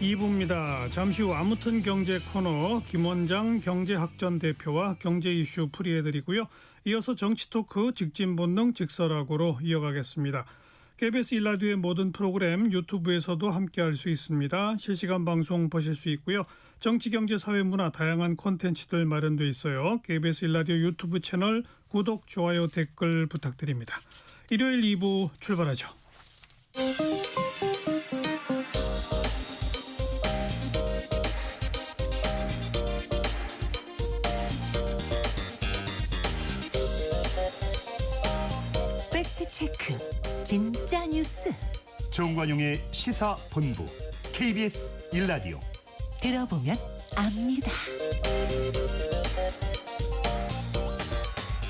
2부입니다. 잠시 후 아무튼 경제 코너 김원장 경제학전 대표와 경제 이슈 풀이해드리고요. 이어서 정치 토크 직진본능 직설하고로 이어가겠습니다. KBS 1라디오의 모든 프로그램 유튜브에서도 함께할 수 있습니다. 실시간 방송 보실 수 있고요. 정치, 경제, 사회, 문화 다양한 콘텐츠들 마련되어 있어요. KBS 1라디오 유튜브 채널 구독, 좋아요, 댓글 부탁드립니다. 일요일 2부 출발하죠. 팩트체크 진짜 뉴스 정관용의 시사본부 KBS 1라디오 들어보면 압니다.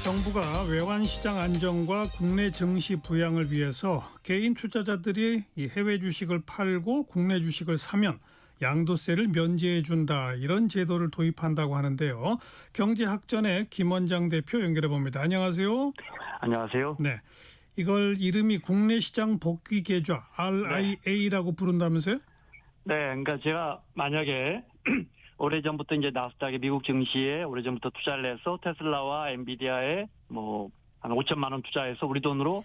정부가 외환시장 안정과 국내 증시 부양을 위해서 개인 투자자들이 이 해외 주식을 팔고 국내 주식을 사면 양도세를 면제해 준다, 이런 제도를 도입한다고 하는데요. 경제학전의 김원장 대표 연결해 봅니다. 안녕하세요. 안녕하세요. 네, 이걸 이름이 국내 시장 복귀 계좌 RIA라고 부른다면서요? 네, 그러니까 제가 만약에 오래전부터 이제 나스닥의 미국 증시에 오래전부터 투자를 해서 테슬라와 엔비디아에 한 5천만 원 투자해서 우리 돈으로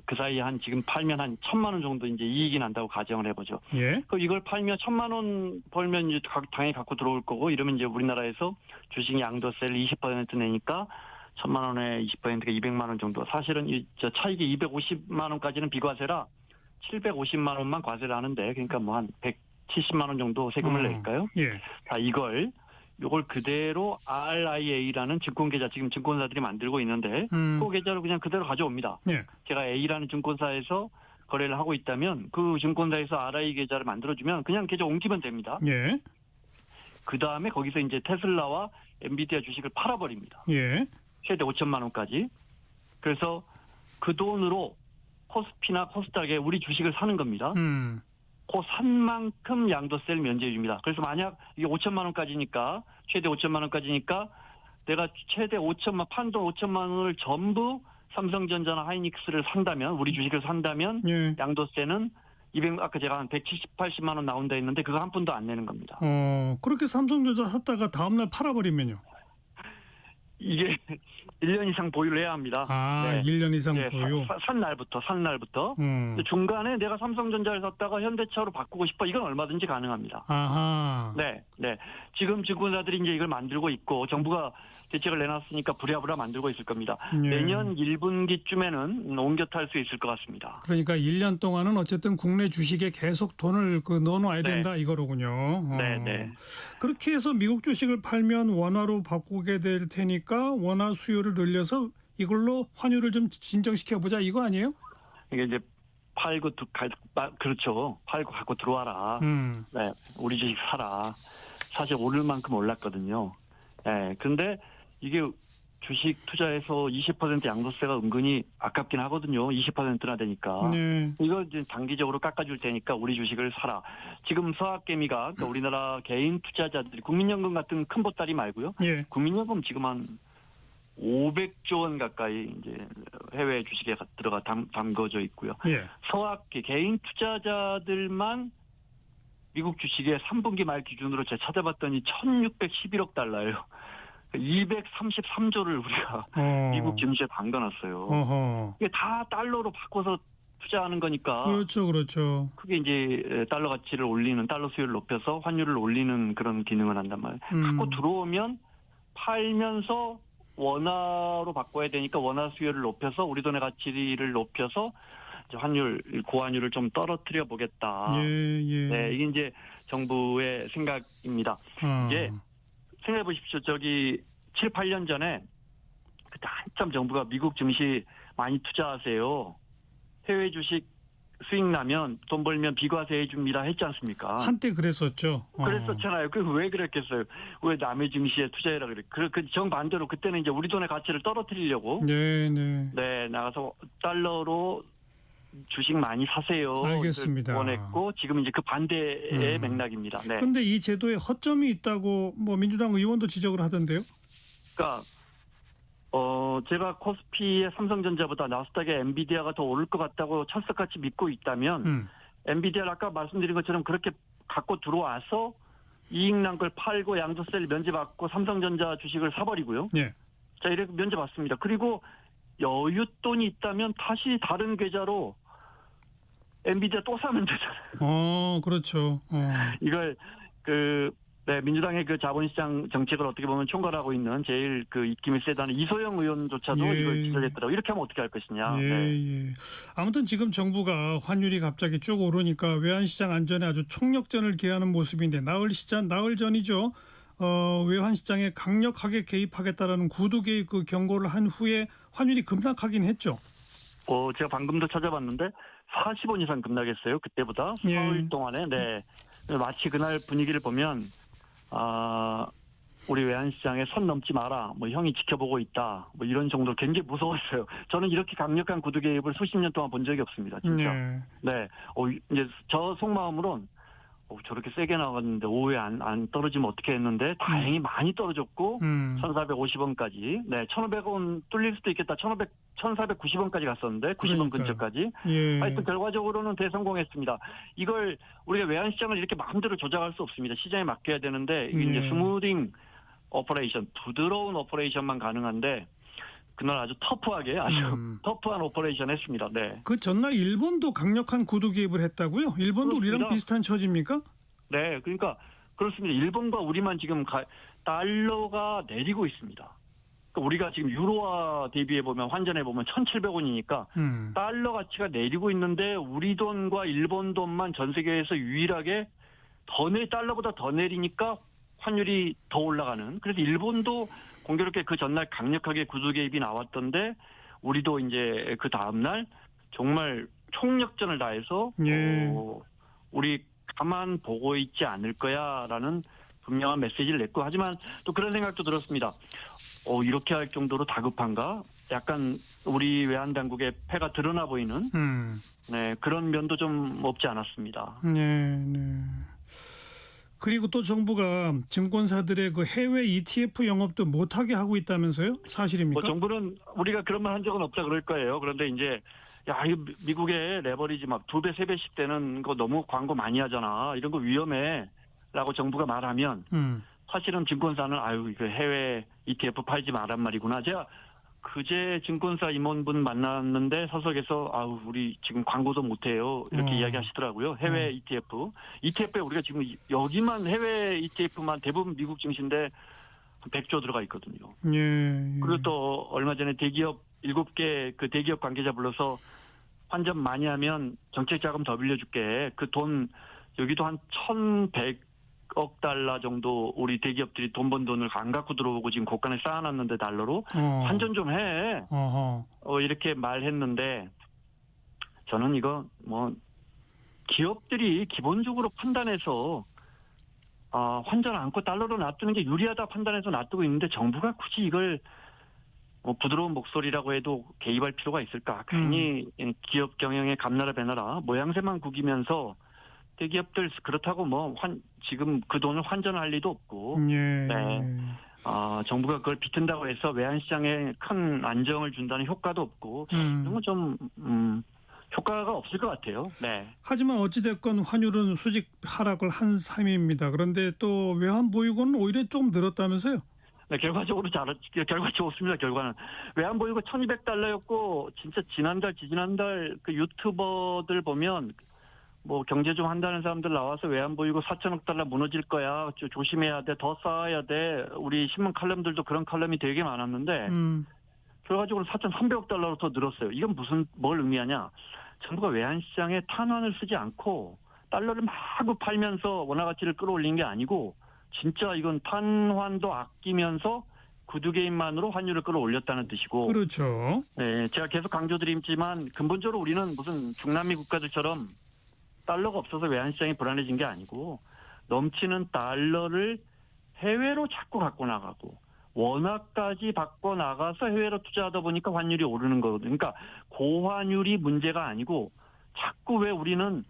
그 사이에 지금 팔면 한 1,000만 원 정도 이제 이익이 난다고 가정을 해보죠. 예. 그 이걸 팔면 1,000만 원 벌면 이제 당연히 갖고 들어올 거고, 이러면 이제 우리나라에서 주식 양도세를 20% 내니까 1,000만 원에 20%가 200만 원 정도. 사실은 저 차익이 250만 원까지는 비과세라 750만 원만 과세를 하는데, 그러니까 한 170만 원 정도 세금을 낼까요? 예. 자, 요걸 그대로 RIA라는 증권계좌, 지금 증권사들이 만들고 있는데, 그 계좌를 그냥 그대로 가져옵니다. 예. 제가 A라는 증권사에서 거래를 하고 있다면 그 증권사에서 RI 계좌를 만들어주면 그냥 계좌 옮기면 됩니다. 예. 그 다음에 거기서 이제 테슬라와 엔비디아 주식을 팔아버립니다. 예. 최대 5천만 원까지. 그래서 그 돈으로 코스피나 코스닥에 우리 주식을 사는 겁니다. 그 산 만큼 양도세를 면제해 줍니다. 그래서 만약 이게 5천만 원까지니까, 최대 5천만 원까지니까 내가 최대 판 돈 5천만 원을 전부 삼성전자나 하이닉스를 산다면, 우리 주식을 산다면 예. 양도세는 아까 제가 한 170, 80만 원 나온다 했는데 그거 한 푼도 안 내는 겁니다. 그렇게 삼성전자 샀다가 다음날 팔아버리면요? 이게 1년 이상 보유를 해야 합니다. 네. 1년 이상 네, 보유. 산 날부터. 중간에 내가 삼성전자를 샀다가 현대차로 바꾸고 싶어, 이건 얼마든지 가능합니다. 아하. 네. 지금 증권사들이 이제 이걸 만들고 있고, 정부가 대책을 내놨으니까 부랴부랴 만들고 있을 겁니다. 예. 내년 1분기쯤에는 옮겨 탈 수 있을 것 같습니다. 그러니까 1년 동안은 어쨌든 국내 주식에 계속 돈을 넣어놔야 네. 된다, 이거로군요. 네. 그렇게 해서 미국 주식을 팔면 원화로 바꾸게 될 테니까 원화 수요를 늘려서 이걸로 환율을 좀 진정시켜보자, 이거 아니에요? 이게 이제 그렇죠. 팔고 갖고 들어와라. 네, 우리 주식 사라. 사실 오를 만큼 올랐거든요. 네, 근데 이게 주식 투자해서 20% 양도세가 은근히 아깝긴 하거든요. 20%나 되니까. 네. 이거 이제 단기적으로 깎아줄 테니까 우리 주식을 사라. 지금 서학개미가, 그러니까 우리나라 개인 투자자들이 국민연금 같은 큰 보따리 말고요. 예. 국민연금 지금 한 500조 원 가까이 이제 해외 주식에 들어가 담궈져 있고요. 예. 개인 투자자들만 미국 주식의 3분기 말 기준으로 제가 찾아봤더니 1,611억 달러예요. 233조를 우리가 미국 증시에 담가놨어요. 어허. 이게 다 달러로 바꿔서 투자하는 거니까. 그렇죠. 그게 이제 달러 가치를 올리는, 달러 수요를 높여서 환율을 올리는 그런 기능을 한단 말이에요. 갖고 들어오면 팔면서 원화로 바꿔야 되니까 원화 수요를 높여서 우리 돈의 가치를 높여서 환율, 고환율을 좀 떨어뜨려 보겠다. 예. 네, 이게 이제 정부의 생각입니다. 이게 생각해 보십시오. 7, 8년 전에 그때 한참 정부가 미국 증시 많이 투자하세요. 해외 주식 수익 나면 돈 벌면 비과세 해줍니다 했지 않습니까? 한때 그랬었죠. 그랬었잖아요. 그 왜 그랬겠어요? 왜 남의 증시에 투자해라 그래? 그 정반대로 그때는 이제 우리 돈의 가치를 떨어뜨리려고. 네, 나가서 달러로 주식 많이 사세요. 알겠습니다. 원했고, 지금 이제 그 반대의 맥락입니다. 네. 그런데 이 제도에 허점이 있다고 민주당 의원도 지적을 하던데요. 그러니까 제가 코스피의 삼성전자보다 나스닥의 엔비디아가 더 오를 것 같다고 철석같이 믿고 있다면 엔비디아를 아까 말씀드린 것처럼 그렇게 갖고 들어와서 이익 난 걸 팔고 양도세를 면제받고 삼성전자 주식을 사버리고요. 예. 자, 이렇게 면제받습니다. 그리고 여윳돈이 있다면 다시 다른 계좌로 엔비디아 또 사면 되잖아요. 그렇죠. 이걸 민주당의 그 자본시장 정책을 어떻게 보면 총괄하고 있는 제일 그 입김이 세다는 이소영 의원조차도 예. 이걸 기절했더라고요. 이렇게 하면 어떻게 할 것이냐. 예, 네. 예. 아무튼 지금 정부가 환율이 갑자기 쭉 오르니까 외환시장 안전에 아주 총력전을 기하는 모습인데 나흘 전이죠. 외환시장에 강력하게 개입하겠다라는 구두 개입 그 경고를 한 후에 환율이 급락하긴 했죠. 제가 방금도 찾아봤는데 40원 이상 급락했어요. 그때보다 예. 사흘 동안에. 네. 마치 그날 분위기를 보면 우리 외환시장에 선 넘지 마라. 뭐 형이 지켜보고 있다. 뭐 이런 정도로 굉장히 무서웠어요. 저는 이렇게 강력한 구두 개입을 수십 년 동안 본 적이 없습니다. 진짜. 네. 이제 저 속마음으론 저렇게 세게 나왔는데 오후에 안 떨어지면 어떻게 했는데 다행히 많이 떨어졌고 1,450원까지. 네. 1,500원 뚫릴 수도 있겠다. 1,490원까지 갔었는데 90원 근처까지. 예. 하여튼 결과적으로는 대성공했습니다. 이걸 우리가 외환시장을 이렇게 마음대로 조작할 수 없습니다. 시장에 맡겨야 되는데 이게 이제 스무딩 오퍼레이션, 부드러운 오퍼레이션만 가능한데 그날 아주 터프하게 터프한 오퍼레이션 했습니다. 네. 그 전날 일본도 강력한 구두 개입을 했다고요? 일본도 그렇습니다. 우리랑 비슷한 처지입니까? 네, 그러니까 그렇습니다. 일본과 우리만 지금 달러가 내리고 있습니다. 그러니까 우리가 지금 유로화 대비해 보면 환전해 보면 1,700원이니까 달러 가치가 내리고 있는데 우리 돈과 일본 돈만 전 세계에서 유일하게 달러보다 더 내리니까 환율이 더 올라가는. 그래서 일본도 공교롭게 그 전날 강력하게 구두 개입이 나왔던데 우리도 이제 그 다음 날 정말 총력전을 다해서 예. 우리 가만 보고 있지 않을 거야라는 분명한 메시지를 냈고 하지만 또 그런 생각도 들었습니다. 이렇게 할 정도로 다급한가? 약간 우리 외환 당국의 패가 드러나 보이는 네, 그런 면도 좀 없지 않았습니다. 네, 네. 그리고 또 정부가 증권사들의 그 해외 ETF 영업도 못하게 하고 있다면서요? 사실입니까? 정부는 우리가 그런 말 한 적은 없다 그럴 거예요. 그런데 이제 이거 미국의 레버리지 막 2배, 3배씩 되는 거 너무 광고 많이 하잖아. 이런 거 위험해. 라고 정부가 말하면 사실은 증권사는 이거 해외 ETF 팔지 마란 말이구나. 제가 그제 증권사 임원분 만났는데 서석에서 우리 지금 광고도 못해요. 이렇게 이야기하시더라고요. 해외 ETF에 우리가 지금 여기만 해외 ETF만 대부분 미국 증시인데 100조 들어가 있거든요. 예. 그리고 또 얼마 전에 대기업 7개 그 대기업 관계자 불러서 환전 많이 하면 정책 자금 더 빌려줄게. 그 돈 여기도 한 1,100억 달러 정도 우리 대기업들이 돈 번 돈을 안 갖고 들어오고 지금 고간에 쌓아놨는데 달러로 환전 좀 해. 이렇게 말했는데 저는 이거 기업들이 기본적으로 판단해서 환전 않고 달러로 놔두는 게 유리하다 판단해서 놔두고 있는데 정부가 굳이 이걸 부드러운 목소리라고 해도 개입할 필요가 있을까? 괜히 기업 경영에 감나라 배나라 모양새만 구기면서 대기업들 그렇다고 지금 그 돈을 환전할 리도 없고 예. 네. 정부가 그걸 비튼다고 해서 외환시장에 큰 안정을 준다는 효과도 없고 이런 건 좀 효과가 없을 것 같아요. 네. 하지만 어찌됐건 환율은 수직 하락을 한 셈입니다. 그런데 또 외환보유고는 오히려 좀 늘었다면서요? 네, 결과적으로 결과 좋습니다. 결과는 외환보유고 1,200달러였고 진짜 지지난달 그 유튜버들 보면 경제 좀 한다는 사람들 나와서 외환보유고 4천억 달러 무너질 거야. 조심해야 돼. 더 쌓아야 돼. 우리 신문 칼럼들도 그런 칼럼이 되게 많았는데 결과적으로 4,300억 달러로 더 늘었어요. 이건 뭘 의미하냐? 정부가 외환시장에 탄환을 쓰지 않고 달러를 마구 팔면서 원화 가치를 끌어올린 게 아니고 진짜 이건 탄환도 아끼면서 구두 개입만으로 환율을 끌어올렸다는 뜻이고. 그렇죠. 네, 제가 계속 강조드리지만 근본적으로 우리는 무슨 중남미 국가들처럼 달러가 없어서 외환시장이 불안해진 게 아니고 넘치는 달러를 해외로 자꾸 갖고 나가고 원화까지 받고 나가서 해외로 투자하다 보니까 환율이 오르는 거거든요. 그러니까 고환율이 문제가 아니고 자꾸 왜 우리는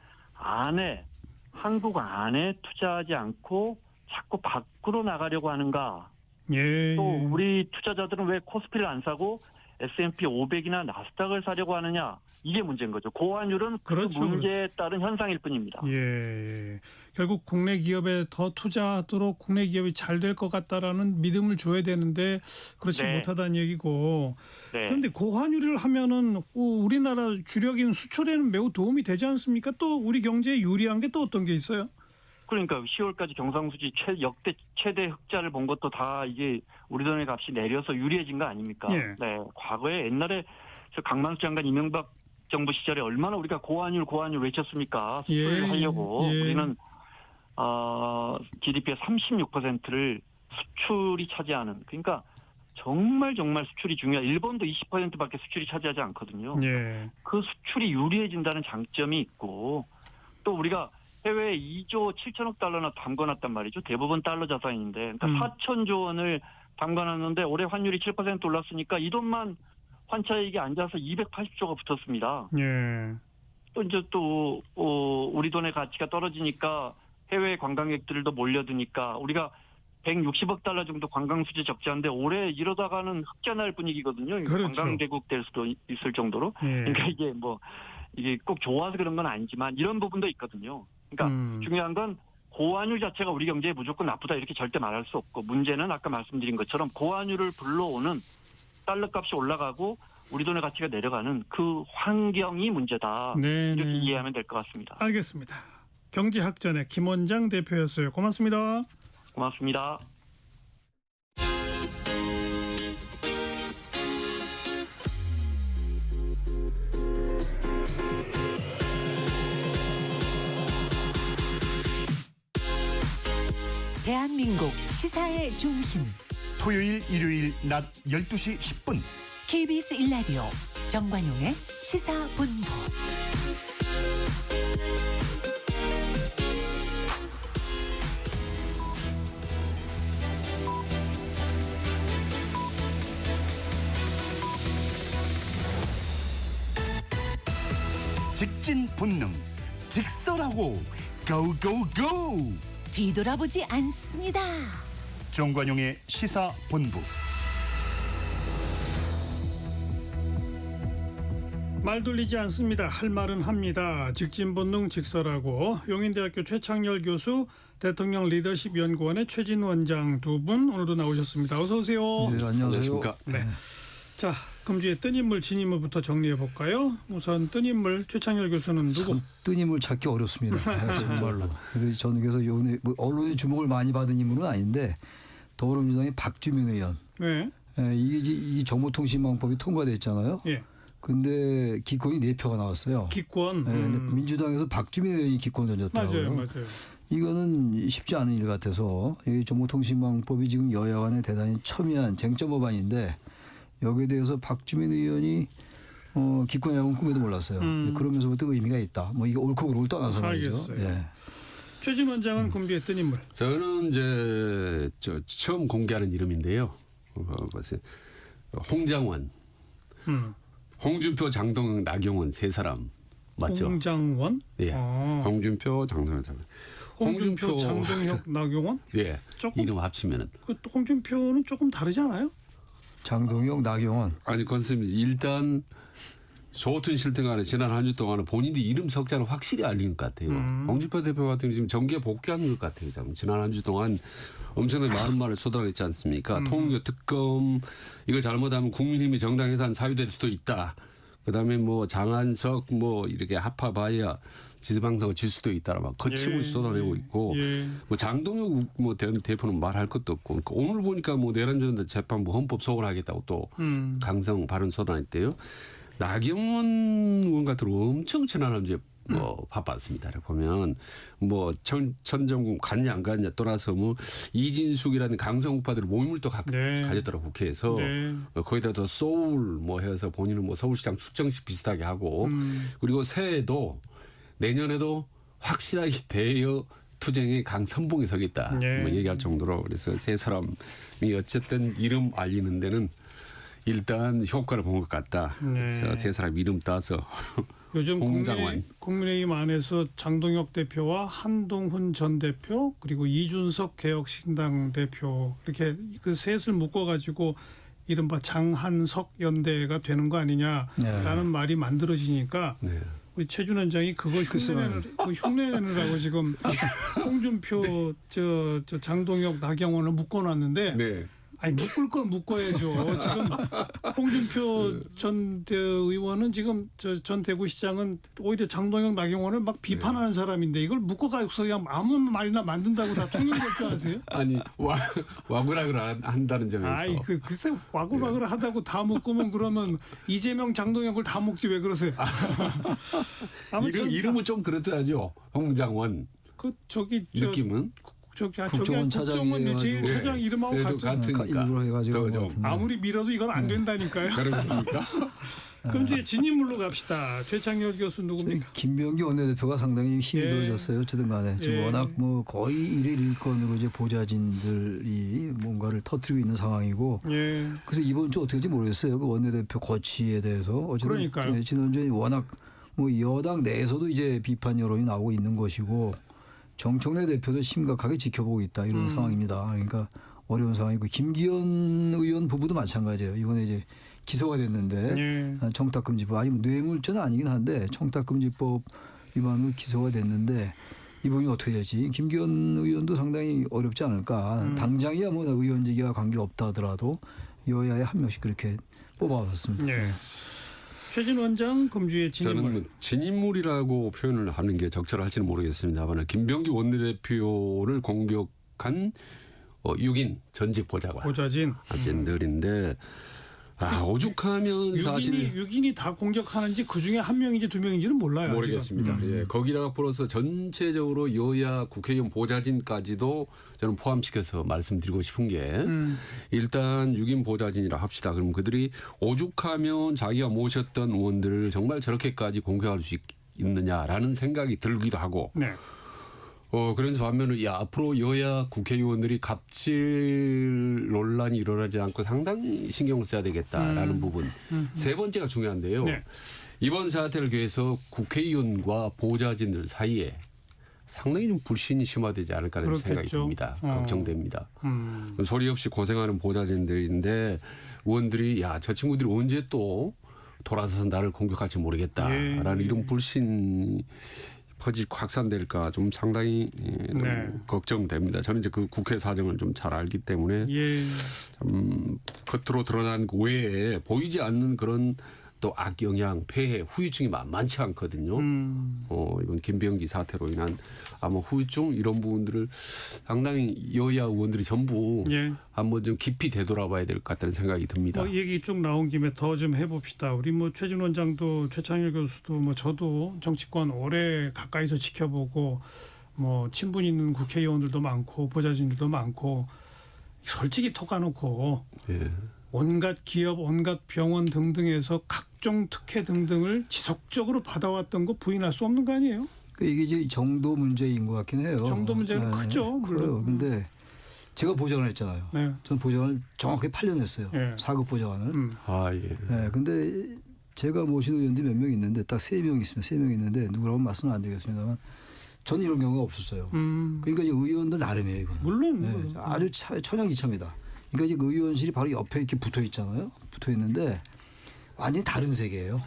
한국 안에 투자하지 않고 자꾸 밖으로 나가려고 하는가. 예. 또 우리 투자자들은 왜 코스피를 안 사고 S&P 500이나 나스닥을 사려고 하느냐 이게 문제인 거죠. 고환율은 그 그렇죠, 문제에 따른 현상일 뿐입니다. 예. 결국 국내 기업에 더 투자하도록 국내 기업이 잘 될 것 같다라는 믿음을 줘야 되는데 그렇지 네. 못하다는 얘기고. 네. 그런데 고환율을 하면은 우리나라 주력인 수출에는 매우 도움이 되지 않습니까? 또 우리 경제에 유리한 게 또 어떤 게 있어요? 그러니까 10월까지 경상수지 역대 최대 흑자를 본 것도 다 이게 우리 돈의 값이 내려서 유리해진 거 아닙니까? 예. 네. 과거에 옛날에 저 강만수 장관 이명박 정부 시절에 얼마나 우리가 고환율 외쳤습니까? 수출을 예. 하려고 예. 우리는 GDP의 36%를 수출이 차지하는 그러니까 정말 수출이 중요한 일본도 20%밖에 수출이 차지하지 않거든요. 예. 그 수출이 유리해진다는 장점이 있고 또 우리가 해외에 2조 7천억 달러나 담궈놨단 말이죠. 대부분 달러 자산인데 그러니까 4천조 원을 담궈놨는데 올해 환율이 7% 올랐으니까 이 돈만 환차익이 앉아서 280조가 붙었습니다. 예. 또 이제 또 우리 돈의 가치가 떨어지니까 해외 관광객들도 몰려드니까 우리가 160억 달러 정도 관광 수지 적자인데 올해 이러다가는 흑자 날 분위기거든요. 그렇죠. 관광객국 될 수도 있을 정도로. 예. 그러니까 이게 꼭 좋아서 그런 건 아니지만 이런 부분도 있거든요. 그러니까 중요한 건 고환율 자체가 우리 경제에 무조건 나쁘다 이렇게 절대 말할 수 없고 문제는 아까 말씀드린 것처럼 고환율을 불러오는 달러 값이 올라가고 우리 돈의 가치가 내려가는 그 환경이 문제다. 네, 이렇게 네. 이해하면 될 것 같습니다. 알겠습니다. 경제학전의 김원장 대표였어요. 고맙습니다. 고맙습니다. 대한민국 시사의 중심 토요일 일요일 낮 12시 10분 KBS 1라디오 정관용의 시사본부. 직진 본능 직설하고 고고고 뒤돌아보지 않습니다. 정관용의 시사본부. 말 돌리지 않습니다. 할 말은 합니다. 직진본능 직설하고 용인대학교 최창렬 교수, 대통령 리더십 연구원의 최진 원장 두 분 오늘도 나오셨습니다. 어서 오세요. 네, 안녕하세요. 네. 자, 금주의 뜬 인물, 진 인물부터 정리해 볼까요? 우선 뜬 인물 최창렬 교수는 누구? 참 뜬 인물 찾기 어렵습니다. 정말로. 그래서 저는 그래서 요번에 언론의 주목을 많이 받은 인물은 아닌데 더불어민주당의 박주민 의원. 네. 이게 이 정보통신망법이 통과됐잖아요. 예. 근데 기권이 4표가 나왔어요. 기권. 근데 민주당에서 박주민 의원이 기권 던졌더라고요. 맞아요. 이거는 쉽지 않은 일 같아서 이 정보통신망법이 지금 여야 간에 대단히 첨예한 쟁점 법안인데 여기에 대해서 박주민 의원이 기권이라고는 꿈에도 몰랐어요. 그러면서부터 의미가 있다. 뭐 이게 옳고 그름을 떠나서 말이죠. 알겠어요. 예. 최진 원장은 군비의 뜬 인물. 저는 이제 처음 공개하는 이름인데요. 홍장원, 홍준표, 장동영, 나경원 세 사람 맞죠? 홍장원? 예. 홍준표, 장동영, 홍준표, 장동혁, 나경원? 예. 조금 이름 합치면은. 그 홍준표는 조금 다르지 않아요? 장동영, 나경원. 아니 컨셉이 일단 좋든 싫든 간에 지난 한 주 동안은 본인이 이름 석자를 확실히 알린 것 같아요. 홍준표 대표 같은 경우 지금 정계 복귀하는 것 같아요. 지난 한 주 동안 엄청나게 많은 말을 쏟아냈지 않습니까? 통일교 특검 이걸 잘못하면 국민힘이 정당 해산 사유될 수도 있다. 그다음에 뭐 장한석 뭐 이렇게 합합하여 지방선거 질 수도 있다라 막 거침을 쏟아내고 있고 뭐 장동혁 뭐 대표는 말할 것도 없고 그러니까 오늘 보니까 뭐 내란전 재판부 헌법 소홀 하겠다고 또 강성 발언 쏟아냈대요. 나경원 의원 같은 경우 엄청 친한 이제 뭐 바빴습니다. 보면 뭐 천정국 갔냐 안 갔냐 떠나서 뭐 이진숙이라는 강성 우파들을 모임을 또 가졌더라고 국회에서 거기다 더 소울 뭐 해서 본인은 뭐 서울시장 출정식 비슷하게 하고 그리고 새해에도 내년에도 확실하게 대여 투쟁에 강선봉에 서겠다 뭐 얘기할 정도로 그래서 세 사람이 어쨌든 이름 알리는 데는 일단 효과를 본 것 같다. 그래서 세 사람 이름 따서 요즘 홍장원. 국민의힘 안에서 장동혁 대표와 한동훈 전 대표 그리고 이준석 개혁신당 대표 이렇게 그 셋을 묶어가지고 이른바 장한석 연대가 되는 거 아니냐라는 말이 만들어지니까 네. 우리 최준 원장이 그걸 흉내내느라고 지금 홍준표 저 장동혁 나경원을 묶어놨는데 네. 아니 묶을 건 묶어야죠. 지금 홍준표 전 대의원은 지금 전 대구시장은 오히려 장동혁 나경원을 막 비판하는 사람인데 이걸 묶어가지고서 그냥 아무 말이나 만든다고 다 통용될 줄 아세요? 아니 와글와글 한다는 점에서. 아이 글쎄 와글와글 하다고 다 묶으면 그러면 이재명 장동혁을 다 묶지 왜 그러세요? 아무튼 이름은 좀 그렇더라죠. 홍장원 그 저기 느낌은. 국정원 차장이 제일 차장 이름하고 같잖아요. 일부러 해가지고 좀 아무리 밀어도 이건 안 된다니까요. 그렇습니까? 그럼 이제 진인물로 갑시다. 최창열 교수 누굽니까? 김병기 원내대표가 상당히 힘이 예. 들어졌어요. 어쨌든 간에 지금 예. 워낙 뭐 거의 일일 일건으로 이제 보좌진들이 뭔가를 터뜨리고 있는 상황이고 예. 그래서 이번 주 어떻게 될지 모르겠어요. 그 원내대표 거취에 대해서 어쨌든 그러니까요. 예, 지난주에 워낙 뭐 여당 내에서도 이제 비판 여론이 나오고 있는 것이고 정청래 대표도 심각하게 지켜보고 있다 이런 상황입니다. 그러니까 어려운 상황이고 김기현 의원 부부도 마찬가지예요. 이번에 이제 기소가 됐는데 예. 청탁금지법 아니 뇌물죄는 아니긴 한데 청탁금지법 위반으로 기소가 됐는데 이 부분이 어떻게 될지 김기현 의원도 상당히 어렵지 않을까. 당장이야 뭐 의원직과 관계없다 하더라도 여야에 한 명씩 그렇게 뽑아봤습니다. 예. 최진 원장 금주의 진인물. 저는 진인물이라고 표현을 하는 게 적절할지는 모르겠습니다만 김병기 원내대표를 공격한 6인 전직 보좌관들인데 오죽하면 사실 6인이 다 공격하는지 그중에 한 명인지 두 명인지는 몰라요. 모르겠습니다. 예, 거기다가 플러스 전체적으로 여야 국회의원 보좌진까지도 저는 포함시켜서 말씀드리고 싶은 게 일단 6인 보좌진이라 합시다. 그럼 그들이 오죽하면 자기가 모셨던 의원들을 정말 저렇게까지 공격할 수 있느냐라는 생각이 들기도 하고 네. 그래서 반면에 앞으로 여야 국회의원들이 갑질 논란이 일어나지 않고 상당히 신경을 써야 되겠다라는 부분. 세 번째가 중요한데요. 네. 이번 사태를 위해서 국회의원과 보좌진들 사이에 상당히 좀 불신이 심화되지 않을까 하는 생각이 그렇겠죠. 듭니다. 걱정됩니다. 소리 없이 고생하는 보좌진들인데 의원들이 저 친구들이 언제 또 돌아서서 나를 공격할지 모르겠다라는 이런 불신이 확산될까 좀 상당히 걱정됩니다. 저는 이제 그 국회 사정을 좀 잘 알기 때문에 겉으로 드러난 그 외에 보이지 않는 그런 또 악영향, 폐해, 후유증이 만만치 않거든요. 이번 김병기 사태로 인한 아마 후유증 이런 부분들을 상당히 여야 의원들이 전부 한번 좀 깊이 되돌아봐야 될 것 같다는 생각이 듭니다. 얘기 쭉 나온 김에 더 좀 해봅시다. 우리 뭐 최진 원장도 최창일 교수도 뭐 저도 정치권 오래 가까이서 지켜보고 뭐 친분 있는 국회의원들도 많고 보좌진들도 많고 솔직히 톡아놓고 온갖 기업, 온갖 병원 등등에서 각종 특혜 등등을 지속적으로 받아왔던 거 부인할 수 없는 거 아니에요? 이게 이제 정도 문제인 것 같긴 해요. 정도 문제는 크죠. 물론. 그런데 제가 보좌관을 했잖아요. 네. 전 보좌관을 정확히 8년 했어요. 4급 보좌관을. 근데 제가 모신 의원들이 몇 명 있는데 딱 3명 있습니다. 3명 있는데 누구라고 말씀은 안 되겠습니다만 저는 이런 경우가 없었어요. 그러니까 이제 의원들 나름이에요. 이건. 물론. 아주 천양지차입니다. 그러니까 이제 의원실이 바로 옆에 이렇게 붙어 있잖아요. 붙어 있는데 완전히 다른 세계예요.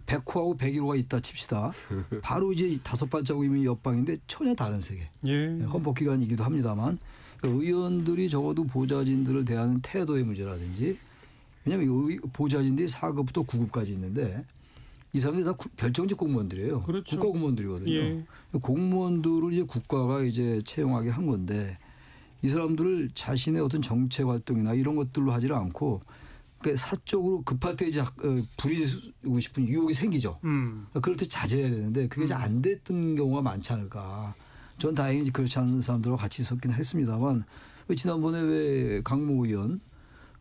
100호하고 101호가 있다 칩시다. 바로 이제 5발자국이면 옆방인데 전혀 다른 세계. 헌법기관이기도 합니다만 그러니까 의원들이 적어도 보좌진들을 대하는 태도의 문제라든지 왜냐하면 보좌진들이 4급부터 9급까지 있는데 이 사람들이 다 별정직 공무원들이에요. 그렇죠. 국가 공무원들이거든요. 공무원들을 이제 국가가 이제 채용하게 한 건데 이 사람들을 자신의 어떤 정책 활동이나 이런 것들로 하지를 않고 그러니까 사적으로 급할 때 이제 부리고 싶은 유혹이 생기죠. 그럴 때 자제해야 되는데 그게 이제 안 됐던 경우가 많지 않을까. 전 다행히 그렇지 않은 사람들과 같이 있었긴 했습니다만 지난번에 왜 강모 의원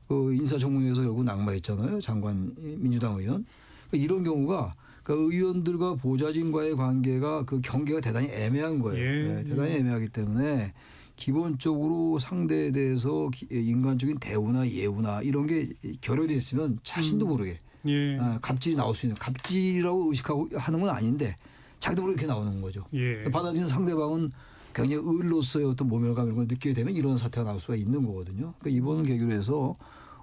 인사청문회에서 결국 낙마했잖아요. 장관 민주당 의원. 이런 경우가 그러니까 의원들과 보좌진과의 관계가 그 경계가 대단히 애매한 거예요. 대단히 애매하기 때문에 기본적으로 상대에 대해서 인간적인 대우나 예우나 이런 게 결여되어 있으면 자신도 모르게 갑질이 나올 수 있는 갑질이라고 의식하고 하는 건 아닌데 자기도 모르게 이렇게 나오는 거죠. 받아들이는 상대방은 굉장히 의로서의 어떤 모멸감 이런 걸 느끼게 되면 이런 사태가 나올 수가 있는 거거든요. 그러니까 이번 계기로 해서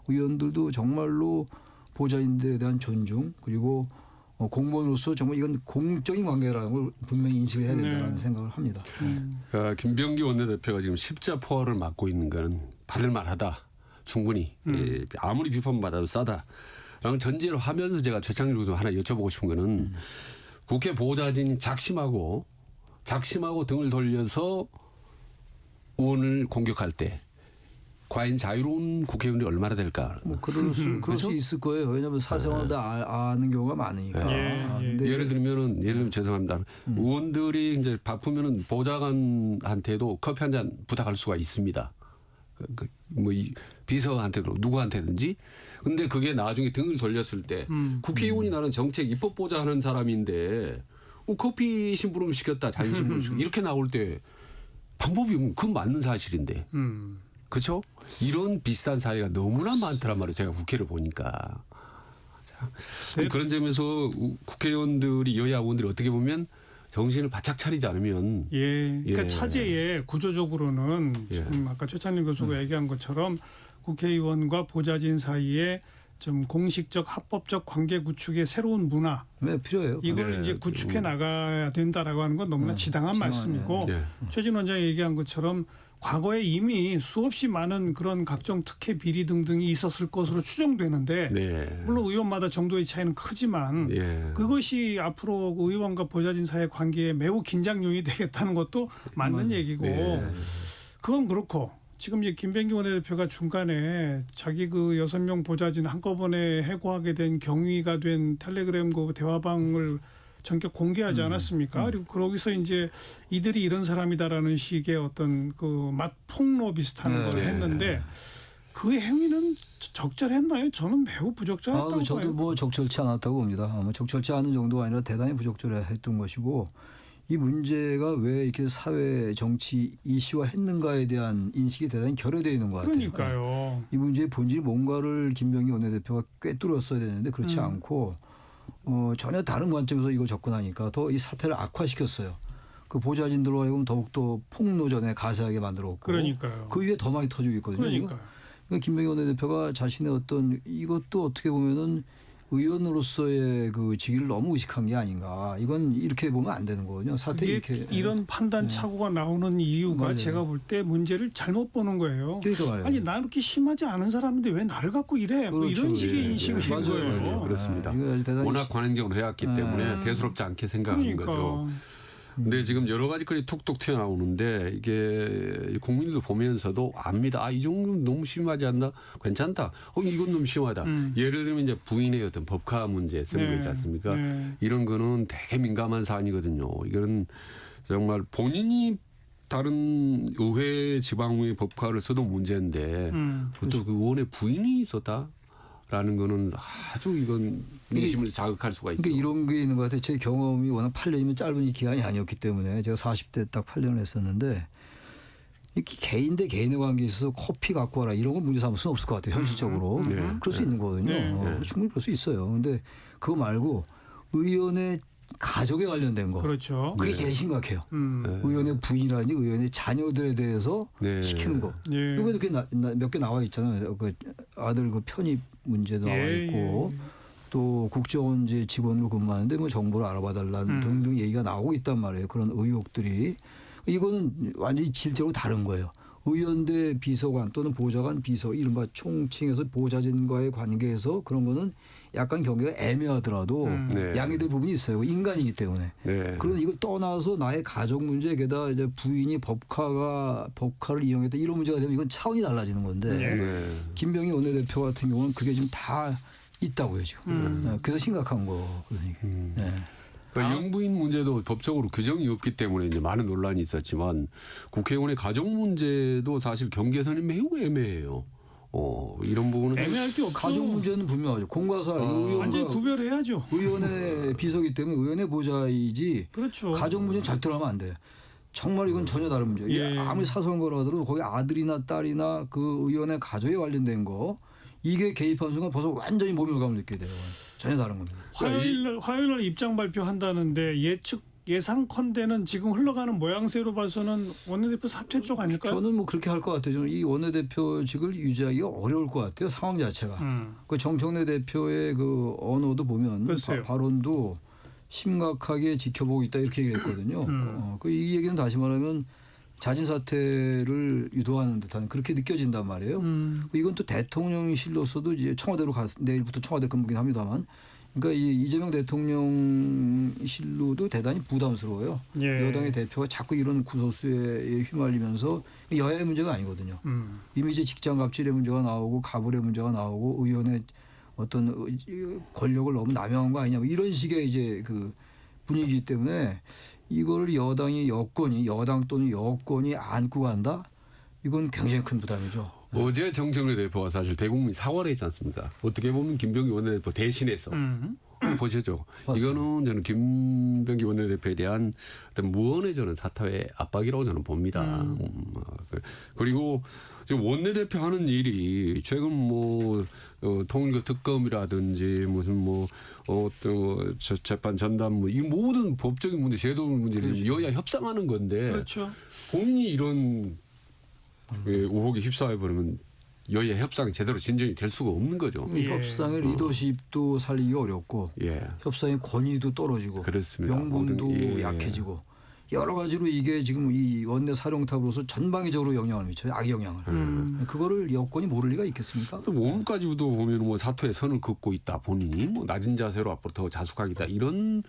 의원들도 정말로 보좌인들에 대한 존중 그리고 공무원으로서 정말 이건 공적인 관계라는 걸 분명히 인식을 해야 된다는 생각을 합니다. 김병기 원내대표가 지금 십자포화를 맡고 있는 거는 받을 만하다. 충분히 아무리 비판받아도 싸다라는 전제를 하면서 제가 최창길 교수 하나 여쭤보고 싶은 거는 국회 보좌진이 작심하고 등을 돌려서 의원을 공격할 때 과연 자유로운 국회의원이 얼마나 될까? 뭐 그럴 수 있을 거예요. 왜냐하면 사생활을 다 아는 경우가 많으니까. 근데 예를 들면 죄송합니다. 의원들이 이제 바쁘면은 보좌관한테도 커피 한 잔 부탁할 수가 있습니다. 뭐 비서한테도 누구한테든지. 근데 그게 나중에 등을 돌렸을 때 국회의원이 나는 정책 입법 보좌하는 사람인데 커피 심부름 시켰다, 잔 심부름 시켰다 이렇게 나올 때 방법이 없는 그건 맞는 사실인데. 그렇죠? 이런 비슷한 사례가 너무나 많더란 말이에요. 제가 국회를 보니까. 자, 그럼 그런 점에서 국회의원들이 여야 의원들이 어떻게 보면 정신을 바짝 차리지 않으면 그러니까 차제에 구조적으로는 예. 지금 아까 최창일 교수가 얘기한 것처럼 국회의원과 보좌진 사이에 좀 공식적 합법적 관계 구축의 새로운 문화 네, 필요해요. 이걸 이제 구축해 나가야 된다라고 하는 건 너무나 지당한 말씀이고 네. 최진 원장이 얘기한 것처럼 과거에 이미 수없이 많은 그런 각종 특혜 비리 등등이 있었을 것으로 추정되는데 네. 물론 의원마다 정도의 차이는 크지만 그것이 앞으로 의원과 보좌진 사이의 관계에 매우 긴장 요인이 되겠다는 것도 맞는 얘기고 그건 그렇고 지금 이제 김병기 원내대표가 중간에 자기 그 6명 보좌진 한꺼번에 해고하게 된 경위가 된 텔레그램 그 대화방을 전격 공개하지 않았습니까? 그리고 거기서 이제 이들이 이런 사람이다라는 식의 어떤 그 맛폭로 비슷한 걸 했는데 그 행위는 적절했나요? 저는 매우 부적절했다고 봐요. 저도 뭐 적절치 않았다고 봅니다. 적절치 않은 정도가 아니라 대단히 부적절했던 것이고 이 문제가 왜 이렇게 사회 정치 이슈화했는가에 대한 인식이 대단히 결여되어 있는 것 같아요. 그러니까요. 이 문제의 본질이 뭔가를 김병기 원내대표가 꿰뚫었어야 되는데 그렇지 않고 전혀 다른 관점에서 이걸 접근하니까 더 이 사태를 악화시켰어요. 그 보좌진들로 하여금 더욱더 폭로전에 가세하게 만들었고 그러니까요. 그 위에 더 많이 터지고 있거든요. 그러니까요. 그러니까 김병기 원내대표가 자신의 어떤 이것도 어떻게 보면은 의원으로서의 그 직위를 너무 의식한 게 아닌가. 이건 이렇게 보면 안 되는 거거든요. 사태 이렇게 이런 판단 착오가 나오는 이유가 맞아요. 제가 볼 때 문제를 잘못 보는 거예요. 그러니까 말이에요. 아니 나 그렇게 심하지 않은 사람인데 왜 나를 갖고 이래? 뭐 그렇죠. 이런 식의 예, 인식인 맞아요. 거예요. 맞아요. 그렇습니다. 이거 대단히 워낙 관행적으로 해왔기 때문에 대수롭지 않게 생각하는 그러니까. 거죠. 근데 지금 여러 가지 글이 툭툭 튀어나오는데 이게 국민들도 보면서도 압니다. 이 정도는 너무 심하지 않나? 괜찮다. 이건 너무 심하다. 예를 들면 이제 부인의 어떤 법카 문제 쓰는 거 있지 않습니까? 이런 거는 되게 민감한 사안이거든요. 이거는 정말 본인이 다른 의회 지방의 법카를 써도 문제인데 그것도 그 의원의 부인이 있었다? 라는 거는 아주 이건 민심을 자극할 수가 있어요. 그러니까 이런 게 있는 것 같아요. 제 경험이 워낙 8년이면 짧은 이 기간이 아니었기 때문에 제가 40대 딱 8년을 했었는데 이렇게 개인 대 개인의 관계에 있어서 커피 갖고 와라 이런 건 문제 삼을 수는 없을 것 같아요. 현실적으로. 그럴 수 있는 거거든요. 충분히 그럴 수 있어요. 근데 그거 말고 의원의 가족에 관련된 거. 그렇죠. 그게 제일 심각해요. 의원의 부인이라든지 의원의 자녀들에 대해서 시키는 거. 이번에 이렇게 몇 개 나와 있잖아요. 그 아들 그 편입 문제도 나와 있고 또 국정원제 직원으로 근무하는데 뭐 정보를 알아봐달라는 등등 얘기가 나오고 있단 말이에요. 그런 의혹들이. 이거는 완전히 질적으로 다른 거예요. 의원 대 비서관 또는 보좌관 비서 이른바 총칭해서 보좌진과의 관계에서 그런 거는 약간 경계가 애매하더라도 양해될 부분이 있어요. 인간이기 때문에. 그런 이걸 떠나서 나의 가족 문제 게다가 이제 부인이 법카를 이용했다 이런 문제가 되면 이건 차원이 달라지는 건데 김병기 원내대표 같은 경우는 그게 지금 다 있다고요 지금. 그래서 심각한 거. 그러니까. 그러니까 영부인 문제도 법적으로 규정이 없기 때문에 이제 많은 논란이 있었지만 국회의원의 가족 문제도 사실 경계선이 매우 애매해요. 이런 부분은 애매할 게 없죠. 가족 문제는 분명하죠. 공과사 완전히 구별해야죠. 의원의 비서기 때문에 의원의 보좌이지. 그렇죠. 가족 문제 절대로 하면 안 돼. 정말 이건 전혀 다른 문제. 예. 아무리 사소한 거라 하더라도 거기 아들이나 딸이나 그 의원의 가족에 관련된 거 이게 개입한 순간 벌써 완전히 모멸감을 느끼게 돼요. 전혀 다른 겁니다. 화요일 날 입장 발표한다는데 예측 예상컨대는 지금 흘러가는 모양새로 봐서는 원내대표 사퇴 쪽 아닐까요? 저는 뭐 그렇게 할 것 같아요. 저는 이 원내대표직을 유지하기가 어려울 것 같아요. 상황 자체가. 그 정청래 대표의 그 언어도 보면 글쎄요. 발언도 심각하게 지켜보고 있다 이렇게 얘기했거든요. 이 얘기는 다시 말하면 자진 사퇴를 유도하는 듯한 그렇게 느껴진단 말이에요. 이건 또 대통령실로서도 이제 청와대로 내일부터 청와대 근무긴 합니다만, 그러니까 이 이재명 대통령실로도 대단히 부담스러워요. 예. 여당의 대표가 자꾸 이런 구설수에 휘말리면서 여야의 문제가 아니거든요. 이미 이제 직장 갑질의 문제가 나오고 가불의 문제가 나오고 의원의 어떤 권력을 너무 남용한 거 아니냐 뭐 이런 식의 이제 그 분위기이기 때문에 이거를 여당 또는 여권이 안고 간다? 이건 굉장히 큰 부담이죠. 어제 정청래 대표가 사실 대국민 사과를 했지 않습니까? 어떻게 보면 김병기 원내대표 대신해서 보시죠. 맞습니다. 이거는 저는 김병기 원내대표에 대한 어떤 무언의 저는 사퇴의 압박이라고 저는 봅니다. 그리고 지금 원내대표 하는 일이 최근 뭐 통일교 특검이라든지 무슨 뭐 어떤 재판 전담 뭐 이 모든 법적인 문제, 제도 문제를 지금 여야 협상하는 건데 그렇죠. 본인이 이런 의혹에 휩싸여 버리면 여야 협상이 제대로 진전이 될 수가 없는 거죠. 예. 협상의 리더십도 살리기 어렵고 예. 협상의 권위도 떨어지고 그렇습니다. 명분도 모든, 예. 약해지고 여러 가지로 이게 지금 이 원내 사령탑으로서 전방위적으로 영향을 미쳐요. 악영향을. 그거를 여권이 모를 리가 있겠습니까? 또 오늘까지도 보면 뭐 사퇴의 선을 긋고 있다. 본인이 뭐 낮은 자세로 앞으로 더 자숙하겠다 이런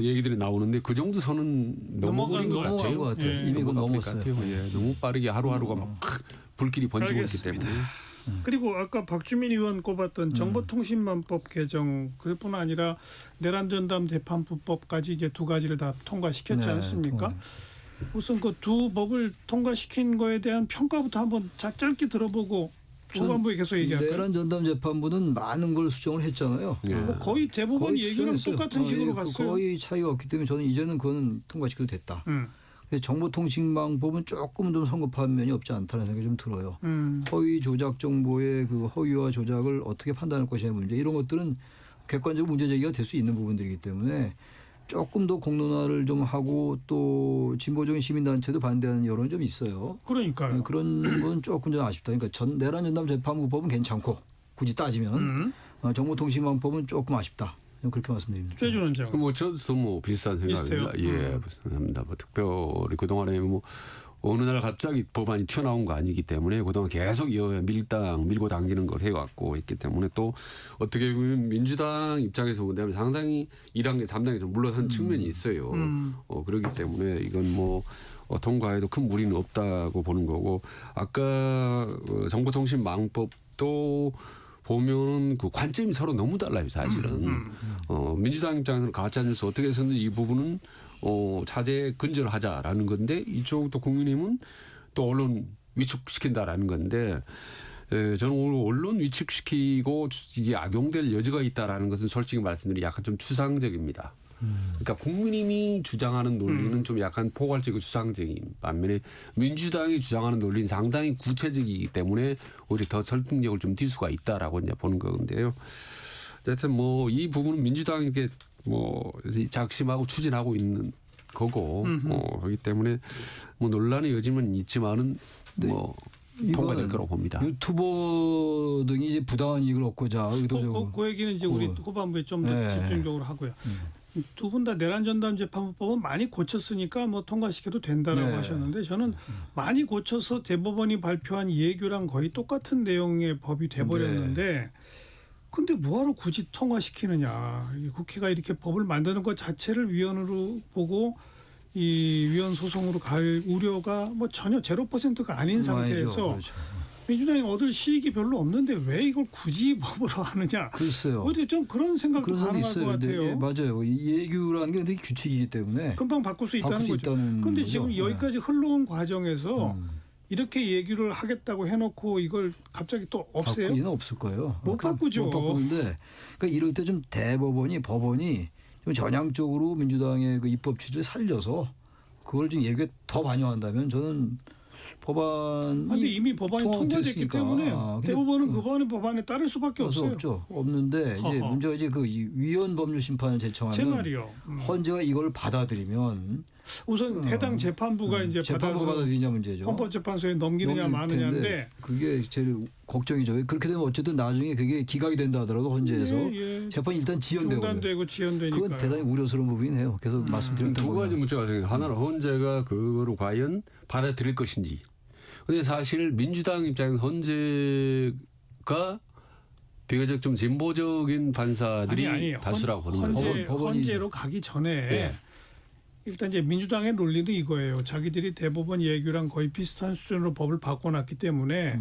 얘기들이 나오는데 그 정도 선은 넘어간 것 넘어간 같아요. 것 같아요. 예. 이미 그건 넘어갈 것 넘었어요. 같아요. 예. 너무 빠르게 하루하루가 막 불길이 번지고 있기 때문에. 그리고 아까 박주민 의원 꼽았던 정보통신망법 개정 그뿐 아니라 내란전담 재판부법까지 이제 두 가지를 다 통과시켰지 네, 않습니까? 우선 그 두 법을 통과시킨 거에 대한 평가부터 한번 짧게 들어보고 후반부에 계속 얘기할까요? 내란 전담 재판부는 많은 걸 수정을 했잖아요. 예. 뭐 거의 대부분 거의 얘기랑 수정했어요. 똑같은 식으로 갔어요. 거의 차이가 없기 때문에 저는 이제는 그건 통과시켜도 됐다. 정보통신망법은 조금 좀 성급한 면이 없지 않다는 생각이 좀 들어요. 허위 조작 정보의 그 허위와 조작을 어떻게 판단할 것이냐의 문제 이런 것들은 객관적으로 문제 제기가 될 수 있는 부분들이기 때문에 조금 더 공론화를 좀 하고 또 진보적인 시민단체도 반대하는 여론이 좀 있어요. 그러니까요. 그런 건 조금 좀 아쉽다. 그러니까 내란 전담 재판부법은 괜찮고 굳이 따지면 정보통신망법은 조금 아쉽다. 그렇게 말씀드립니다. 최준 원장. 뭐 저도 뭐 비슷한 생각입니다. 예, 합니다. 뭐 특별히 그 동안에 뭐 어느 날 갑자기 법안이 튀어나온 거 아니기 때문에 그동안 계속 여야 밀고 당기는 걸 해왔고 있기 때문에 또 어떻게 보면 민주당 입장에서 본다면 상당히 2단계, 3단계에서 물러선 측면이 있어요. 그렇기 때문에 이건 뭐 통과에도 큰 무리는 없다고 보는 거고 아까 정보통신망법도 보면 그 관점이 서로 너무 달라요, 사실은. 민주당 입장에서는 가짜뉴스 어떻게 해서든 이 부분은 자제 근절을 하자라는 건데 이쪽 또 국민의힘은 또 언론 위축시킨다라는 건데 저는 오늘 언론 위축시키고 이게 악용될 여지가 있다라는 것은 솔직히 말씀드리면 약간 좀 추상적입니다. 그러니까 국민의힘이 주장하는 논리는 좀 약간 포괄적이고 추상적인 반면에 민주당이 주장하는 논리는 상당히 구체적이기 때문에 오히려 더 설득력을 좀 띌 수가 있다라고 이제 보는 건데요. 어쨌든 뭐 이 부분은 민주당에게 뭐 작심하고 추진하고 있는 거고 그렇기 때문에 뭐 논란의 여지는 있지만은 뭐 통과될 거라고 봅니다. 유튜버 등이 이제 부당한 이익을 얻고자 의도적으로. 그 얘기는 이제 우리 후반부에 좀 더 네. 집중적으로 하고요. 두 분 다 내란전담 재판부법은 많이 고쳤으니까 뭐 통과시켜도 된다라고 네. 하셨는데 저는 많이 고쳐서 대법원이 발표한 예규랑 거의 똑같은 내용의 법이 돼버렸는데 근데 뭐하러 굳이 통과시키느냐. 이 국회가 이렇게 법을 만드는 것 자체를 위헌으로 보고 이 위헌 소송으로 갈 우려가 뭐 전혀 0%가 아닌 상태에서 그렇죠. 민주당이 얻을 실익이 별로 없는데 왜 이걸 굳이 법으로 하느냐. 글쎄요. 어디 좀 그런 생각도 그런 사람도 가능할 것 있어요. 같아요. 예, 맞아요. 이 예규라는 게 되게 규칙이기 때문에 금방 바꿀 수 있다는 바꿀 수 거죠. 있다는 그런데 거죠. 지금 네. 여기까지 흘러온 과정에서 이렇게 얘기를 하겠다고 해놓고 이걸 갑자기 또 없애요? 바꾸지는 없을 거예요. 못 바꾸죠. 못 바꾸는데 그러니까 이럴 때 좀 법원이 좀 전향적으로 민주당의 그 입법 취지를 살려서 그걸 좀 얘기에 더 반영한다면 저는 법안이 근데 이미 법안이 통과됐기 통과됐으니까. 때문에 근데 대법원은 그 법안에 따를 수밖에 없어요. 없죠. 없는데 이제 허허. 문제가 이제 그 위헌 법률 심판을 제청하면 제 말이요. 헌재가 이걸 받아들이면 우선 해당 재판부가 이제 재판부가 받아서 받아들이냐 문제죠. 헌법재판소에 넘기느냐 넘길 마느냐인데 텐데 그게 제일 걱정이죠. 그렇게 되면 어쨌든 나중에 그게 기각이 된다 하더라도 헌재에서 예, 예. 재판이 일단 지연되거든요. 중단되고 지연되니까. 그건 대단히 우려스러운 부분이네요. 계속 말씀드렸던 두 가지 거는. 문제가 생겨요. 하나는 헌재가 그거를 과연 받아들일 것인지. 근데 사실 민주당 입장에서 헌재가 비교적 좀 진보적인 판사들이 다수라고 보는 거죠. 헌재로 가기 전에 예. 일단 이제 민주당의 논리는 이거예요. 자기들이 대법원 예규랑 거의 비슷한 수준으로 법을 바꿔놨기 때문에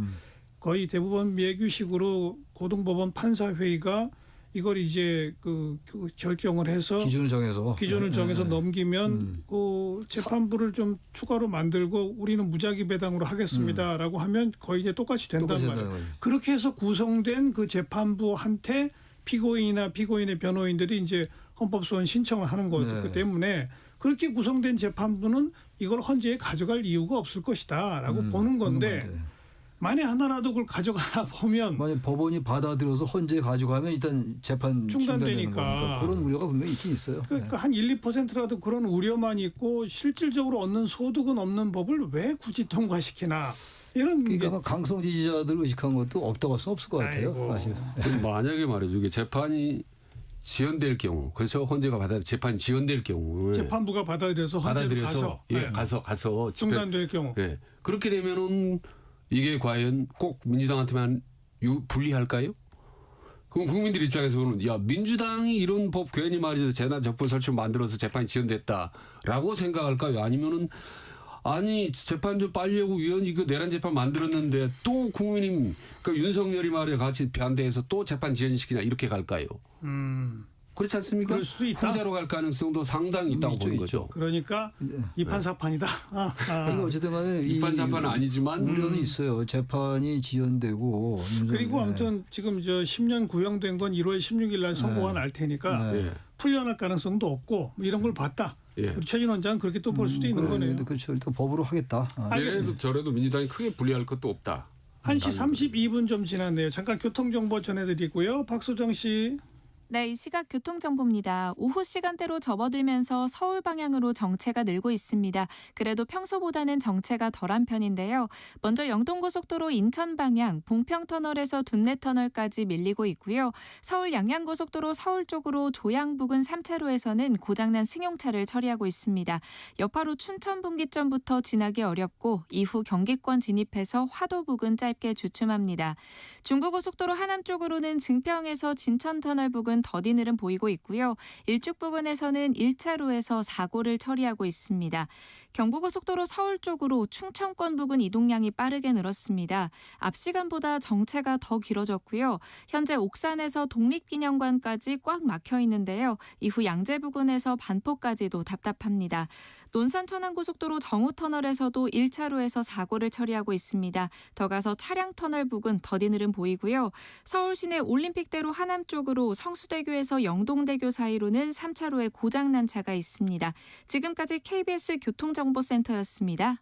거의 대법원 예규식으로 고등법원 판사회의가 이걸 이제 그 결정을 해서 기준을 정해서 넘기면 그 재판부를 좀 추가로 만들고 우리는 무작위 배당으로 하겠습니다라고 하면 거의 이제 똑같이 된단 똑같이 말이에요. 된다는 거죠. 그렇게 해서 구성된 그 재판부한테 피고인이나 피고인의 변호인들이 이제 헌법소원 신청을 하는 거기 네. 때문에 그렇게 구성된 재판부는 이걸 헌재에 가져갈 이유가 없을 것이다라고 보는 건데 만에 하나라도 그걸 가져가 보면 만약 법원이 받아들여서 헌재에 가져가면 일단 재판 중단되는 중단되니까. 거니까 그런 우려가 분명히 있긴 있어요. 그러니까 한 1, 2%라도 그런 우려만 있고 실질적으로 얻는 소득은 없는 법을 왜 굳이 통과시키나 이런 게 그러니까 강성 지지자들을 의식한 것도 없다고 할 수는 없을 것 같아요. 아이고. 사실. 그럼 만약에 말이죠. 이게 재판이 지연될 경우, 그래서 헌재가 재판이 지연될 경우, 재판부가 받아들여서 헌재로 받아들여서 가서 가서 중단될 경우 예. 그렇게 되면은 이게 과연 꼭 민주당한테만 불리할까요? 그럼 국민들 입장에서는 야 민주당이 이런 법 괜히 말이죠 재난 적분 설치 만들어서 재판이 지연됐다라고 생각할까요? 아니면은 아니 재판 좀 빨리 하고 위원이 그 내란 재판 만들었는데 또 국민이 그러니까 윤석열이 말이야 같이 반대해서 또 재판 지연시키냐 이렇게 갈까요? 그렇지 않습니까? 그럴 수도 있다. 후자로 갈 가능성도 상당히 있다고 있죠, 보는 있죠. 거죠. 그러니까 이판사판이다. 그리고 어쨌든 간에 이판사판은 아니지만 우려는 있어요. 재판이 지연되고 그리고 아무튼 지금 저 10년 구형된 건 1월 16일 날 선고가 날 테니까 네. 예. 풀려날 가능성도 없고 뭐 이런 걸 봤다. 예. 우리 최진 원장은 그렇게 또 볼 수도 있는 거네요. 그렇죠. 일단 법으로 하겠다. 이래도 저래도 민주당이 크게 불리할 것도 없다. 1시 32분 좀 지났네요. 잠깐 교통정보 전해드리고요. 박소정 씨. 네, 이 시각 교통정보입니다. 오후 시간대로 접어들면서 서울 방향으로 정체가 늘고 있습니다. 그래도 평소보다는 정체가 덜한 편인데요. 먼저 영동고속도로 인천 방향 봉평터널에서 둔내터널까지 밀리고 있고요. 서울 양양고속도로 서울 쪽으로 조양 부근 3차로에서는 고장난 승용차를 처리하고 있습니다. 여파로 춘천분기점부터 지나기 어렵고 이후 경기권 진입해서 화도 부근 짧게 주춤합니다. 중부고속도로 하남 쪽으로는 증평에서 진천터널 부근 더디 느림 보이고 있고요. 일축 부근에서는 1차로에서 사고를 처리하고 있습니다. 경부고속도로 서울 쪽으로 충청권 부근 이동량이 빠르게 늘었습니다. 앞 시간보다 정체가 더 길어졌고요. 현재 옥산에서 독립기념관까지 꽉 막혀 있는데요. 이후 양재 부근에서 반포까지도 답답합니다. 논산 천안고속도로 정우터널에서도 1차로에서 사고를 처리하고 있습니다. 더 가서 차량터널 부근 더디 느림 보이고요. 서울 시내 올림픽대로 하남 쪽으로 성수대교에서 영동대교 사이로는 3차로에 고장난 차가 있습니다. 지금까지 KBS 교통정보센터였습니다.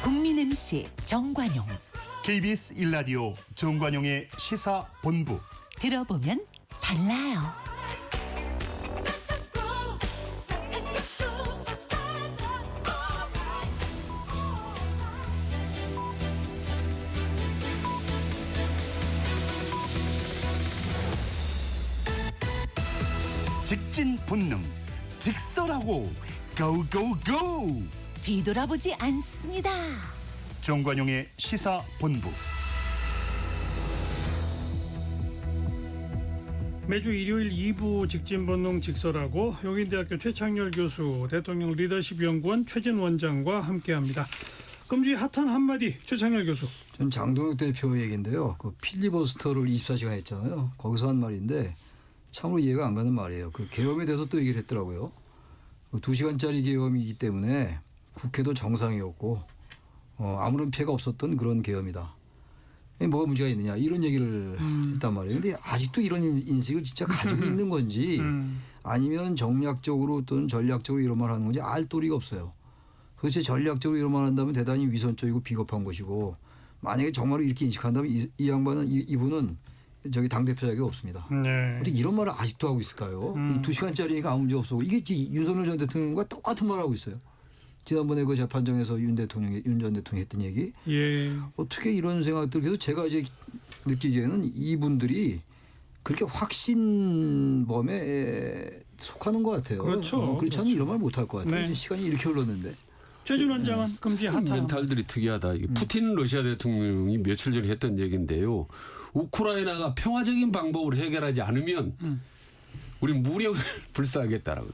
국민 MC 정관용. KBS 1라디오 정관용의 시사본부. 들어보면 달라요. 직진 본능 직설하고 고고고. 뒤돌아보지 않습니다. 정관용의 시사본부. 매주 일요일 2부 직진본능 직설하고 용인대학교 최창렬 교수, 대통령 리더십 연구원 최진 원장과 함께합니다. 금주의 핫한 한마디 최창렬 교수. 전 장동혁 대표 얘기인데요. 그 필리버스터를 24시간 했잖아요. 거기서 한 말인데 참으로 이해가 안 가는 말이에요. 그 계엄에 대해서 또 얘기를 했더라고요. 2시간짜리 계엄이기 때문에 국회도 정상이었고 아무런 피해가 없었던 그런 계엄이다. 뭐가 문제가 있느냐 이런 얘기를 했단 말이에요. 근데 아직도 이런 인식을 진짜 가지고 있는 건지 아니면 정략적으로 또는 전략적으로 이런 말 하는 건지 알 도리가 없어요. 도대체 전략적으로 이런 말 한다면 대단히 위선적이고 비겁한 것이고 만약에 정말로 이렇게 인식한다면 이 양반은 이분은 저기 당대표 자격이 없습니다. 네. 근데 이런 말을 아직도 하고 있을까요? 2시간짜리니까 아무 문제 없어. 이게 윤석열 전 대통령과 똑같은 말을 하고 있어요. 지난번에 그 재판정에서 윤 전 대통령이 했던 얘기. 예. 어떻게 이런 생각들 그래서 제가 이제 느끼기에는 이분들이 그렇게 확신범에 속하는 것 같아요. 그렇죠. 그렇지 않으면 이런 말 못할 것 같아요. 네. 이제 시간이 이렇게 흘렀는데. 최준 원장은 금지 핫한 멘탈들이 특이하다. 이게 푸틴 러시아 대통령이 며칠 전에 했던 얘기인데요. 우크라이나가 평화적인 방법으로 해결하지 않으면 우리 무력을 불사하겠다라고.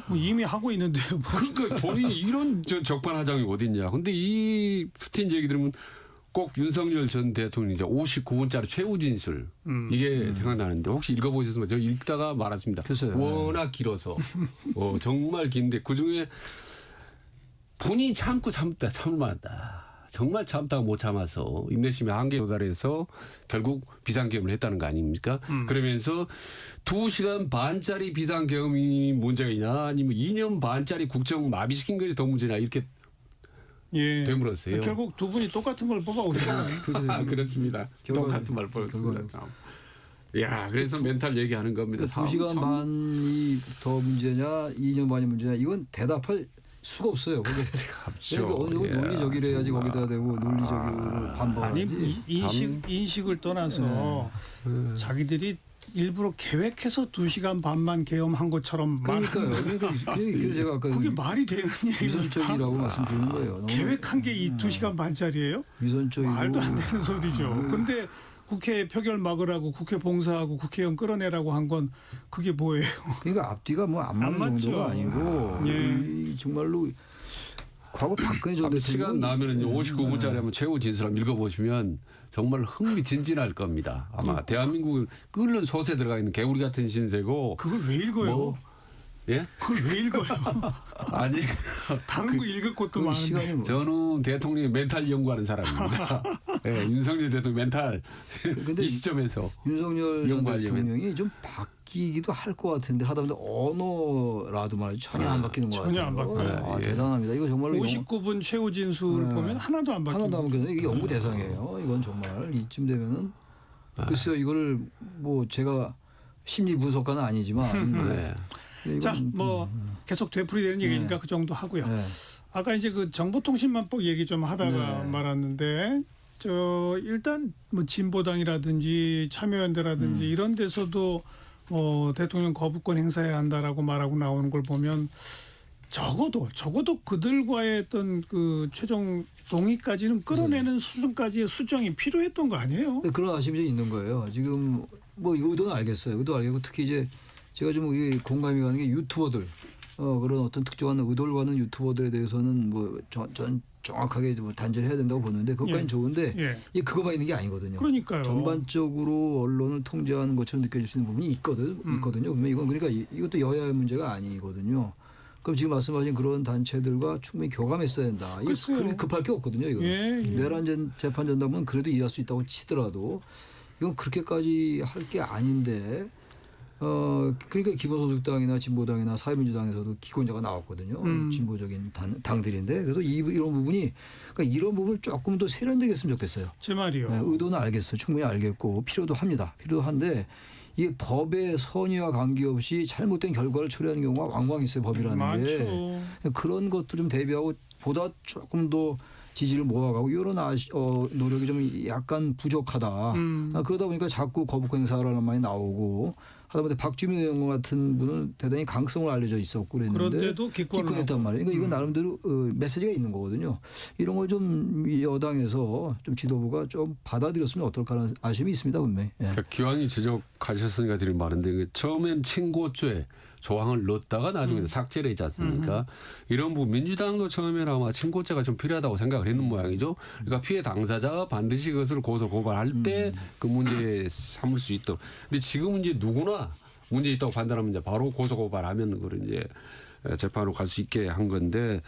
뭐 이미 하고 있는데요. 뭐. 그러니까 본인이 이런 적반하장이 어딨냐. 근데 이 푸틴 얘기 들으면 꼭 윤석열 전 대통령이 59분짜리 최후 진술 이게 생각나는데 혹시 읽어보셨으면 저 읽다가 말았습니다. 글쎄요. 워낙 길어서 정말 긴데 그중에 본인이 참다 참을 만하다. 정말 참다가 못 참아서 인내심의 한계에 도달해서 결국 비상계엄을 했다는 거 아닙니까? 그러면서 2시간 반짜리 비상계엄이 문제가 있냐 아니면 2년 반짜리 국정 마비시킨 것이 더 문제냐 이렇게 예. 되물었어요. 결국 두 분이 똑같은 걸 뽑아오셨어요. 그렇습니다. 똑같은 말 보였습니다. 야, 그래서 멘탈 얘기하는 겁니다. 2시간 반이 더 문제냐 2년 반이 문제냐 이건 대답할 수가 없어요. 그게 그러니까 어느 정도 논리적이래야지 거기다 대고 논리적으로 아니 반박하지. 인식을 떠나서 자기들이 일부러 계획해서 2시간 반만 계엄한 것처럼 그러니까요. 그래서 제가 아까 그게 말이 되는 얘기예요. 위선적이라고 말씀드리는 거예요. 너무 계획한 게 이 2시간 반짜리예요? 위선적이고 말도 안 되는 소리죠. 근데 국회 표결 막으라고 국회 봉사하고 국회의원 끌어내라고 한 건 그게 뭐예요? 그러니까 앞뒤가 뭐 안 맞는 안 정도가 맞죠. 아니고 예. 정말로 과거 박근혜 전 시간 나면은 59분짜리 한번 최후 진술 한번 읽어보시면 정말 흥미진진할 겁니다. 아마 대한민국을 끓는 솥에 들어가 있는 개구리 같은 신세고 그걸 왜 읽어요? 뭐, 예? 그걸 왜 읽어요? 아니 다른 거 읽을 것도 많은데. 시간이 뭐. 저는 대통령의 멘탈 연구하는 사람입니다. 예, 윤석열 대통령 멘탈 근데 이 시점에서 윤석열 전 연구하려면. 대통령이 좀 바뀌기도 할 것 같은데 하다 보니 언어라도 말이죠. 전혀 안 바뀌는 것 전혀 같아요. 안 바뀌어요. 아, 대단합니다. 이거 정말로 59분 최후 진술 보면 하나도 안 바뀌고. 하나도 안 바뀌는 이게 연구 대상이에요. 이건 정말 이쯤 되면은 글쎄요 이거를 뭐 제가 심리 분석가는 아니지만 네. 이건 자, 뭐 계속 되풀이되는 얘기니까 그 정도 하고요. 네. 아까 이제 그 정보통신망법 얘기 좀 하다가 네. 말았는데 일단 뭐 진보당이라든지 참여연대라든지 이런 데서도 대통령 거부권 행사해야 한다라고 말하고 나오는 걸 보면 적어도 그들과의 어떤 그 최종 동의까지는 끌어내는 수준까지의 수정이 필요했던 거 아니에요? 그런 아쉬움이 좀 있는 거예요. 지금 뭐 의도는 알겠어요. 의도 알겠고 특히 이제 제가 좀 이게 공감이 가는 게 유튜버들 그런 어떤 특정한 의도를 가는 유튜버들에 대해서는 뭐 정확하게 뭐 단죄를 해야 된다고 보는데 그것까지는 예. 좋은데 예. 이게 그거만 있는 게 아니거든요. 그러니까요. 전반적으로 언론을 통제하는 것처럼 느껴질 수 있는 부분이 있거든요. 그러면 이건 그러니까 이것도 여야의 문제가 아니거든요. 그럼 지금 말씀하신 그런 단체들과 충분히 교감했어야 된다. 이거 글쎄요. 그렇게 급할 게 없거든요. 이거 예, 예. 내란 재판 전담은 그래도 이해할 수 있다고 치더라도 이건 그렇게까지 할 게 아닌데 그러니까 기본소득당이나 진보당이나 사회민주당에서도 기권자가 나왔거든요. 진보적인 당들인데 그래서 이런 부분이 그러니까 이런 부분을 조금 더 세련되게 했으면 좋겠어요. 제 말이요. 네, 의도는 알겠어요. 충분히 알겠고 필요도 합니다. 필요도 한데 이게 법의 선의와 관계없이 잘못된 결과를 초래하는 경우가 왕왕 있어요. 법이라는 많죠. 게 그런 것도 좀 대비하고 보다 조금 더 지지를 모아가고 이런 노력이 좀 약간 부족하다. 그러다 보니까 자꾸 거부권 행사라는 말이 나오고 하다 보니 박주민 의원 같은 분은 대단히 강성을 알려져 있었고 그랬는데 그런데도 기권했단 말이에요. 그러니까 이건 나름대로 메시지가 있는 거거든요. 이런 걸 좀 여당에서 좀 지도부가 좀 받아들였으면 어떨까라는 아쉬움이 있습니다. 분명히. 예. 그러니까 기왕이 지적하셨으니까 드린 말인데 처음엔 친고죄 조항을 넣었다가 나중에 삭제를 했지 않습니까? 이런 부분 민주당도 처음에는 아마 친고죄가 좀 필요하다고 생각을 했는 모양이죠. 그러니까 피해 당사자가 반드시 그것을 고소고발할 때 그 문제에 삼을 수 있도록. 근데 지금은 이제 누구나 문제 있다고 판단하면 이제 바로 고소고발하면 그걸 이제 재판으로 갈 수 있게 한 건데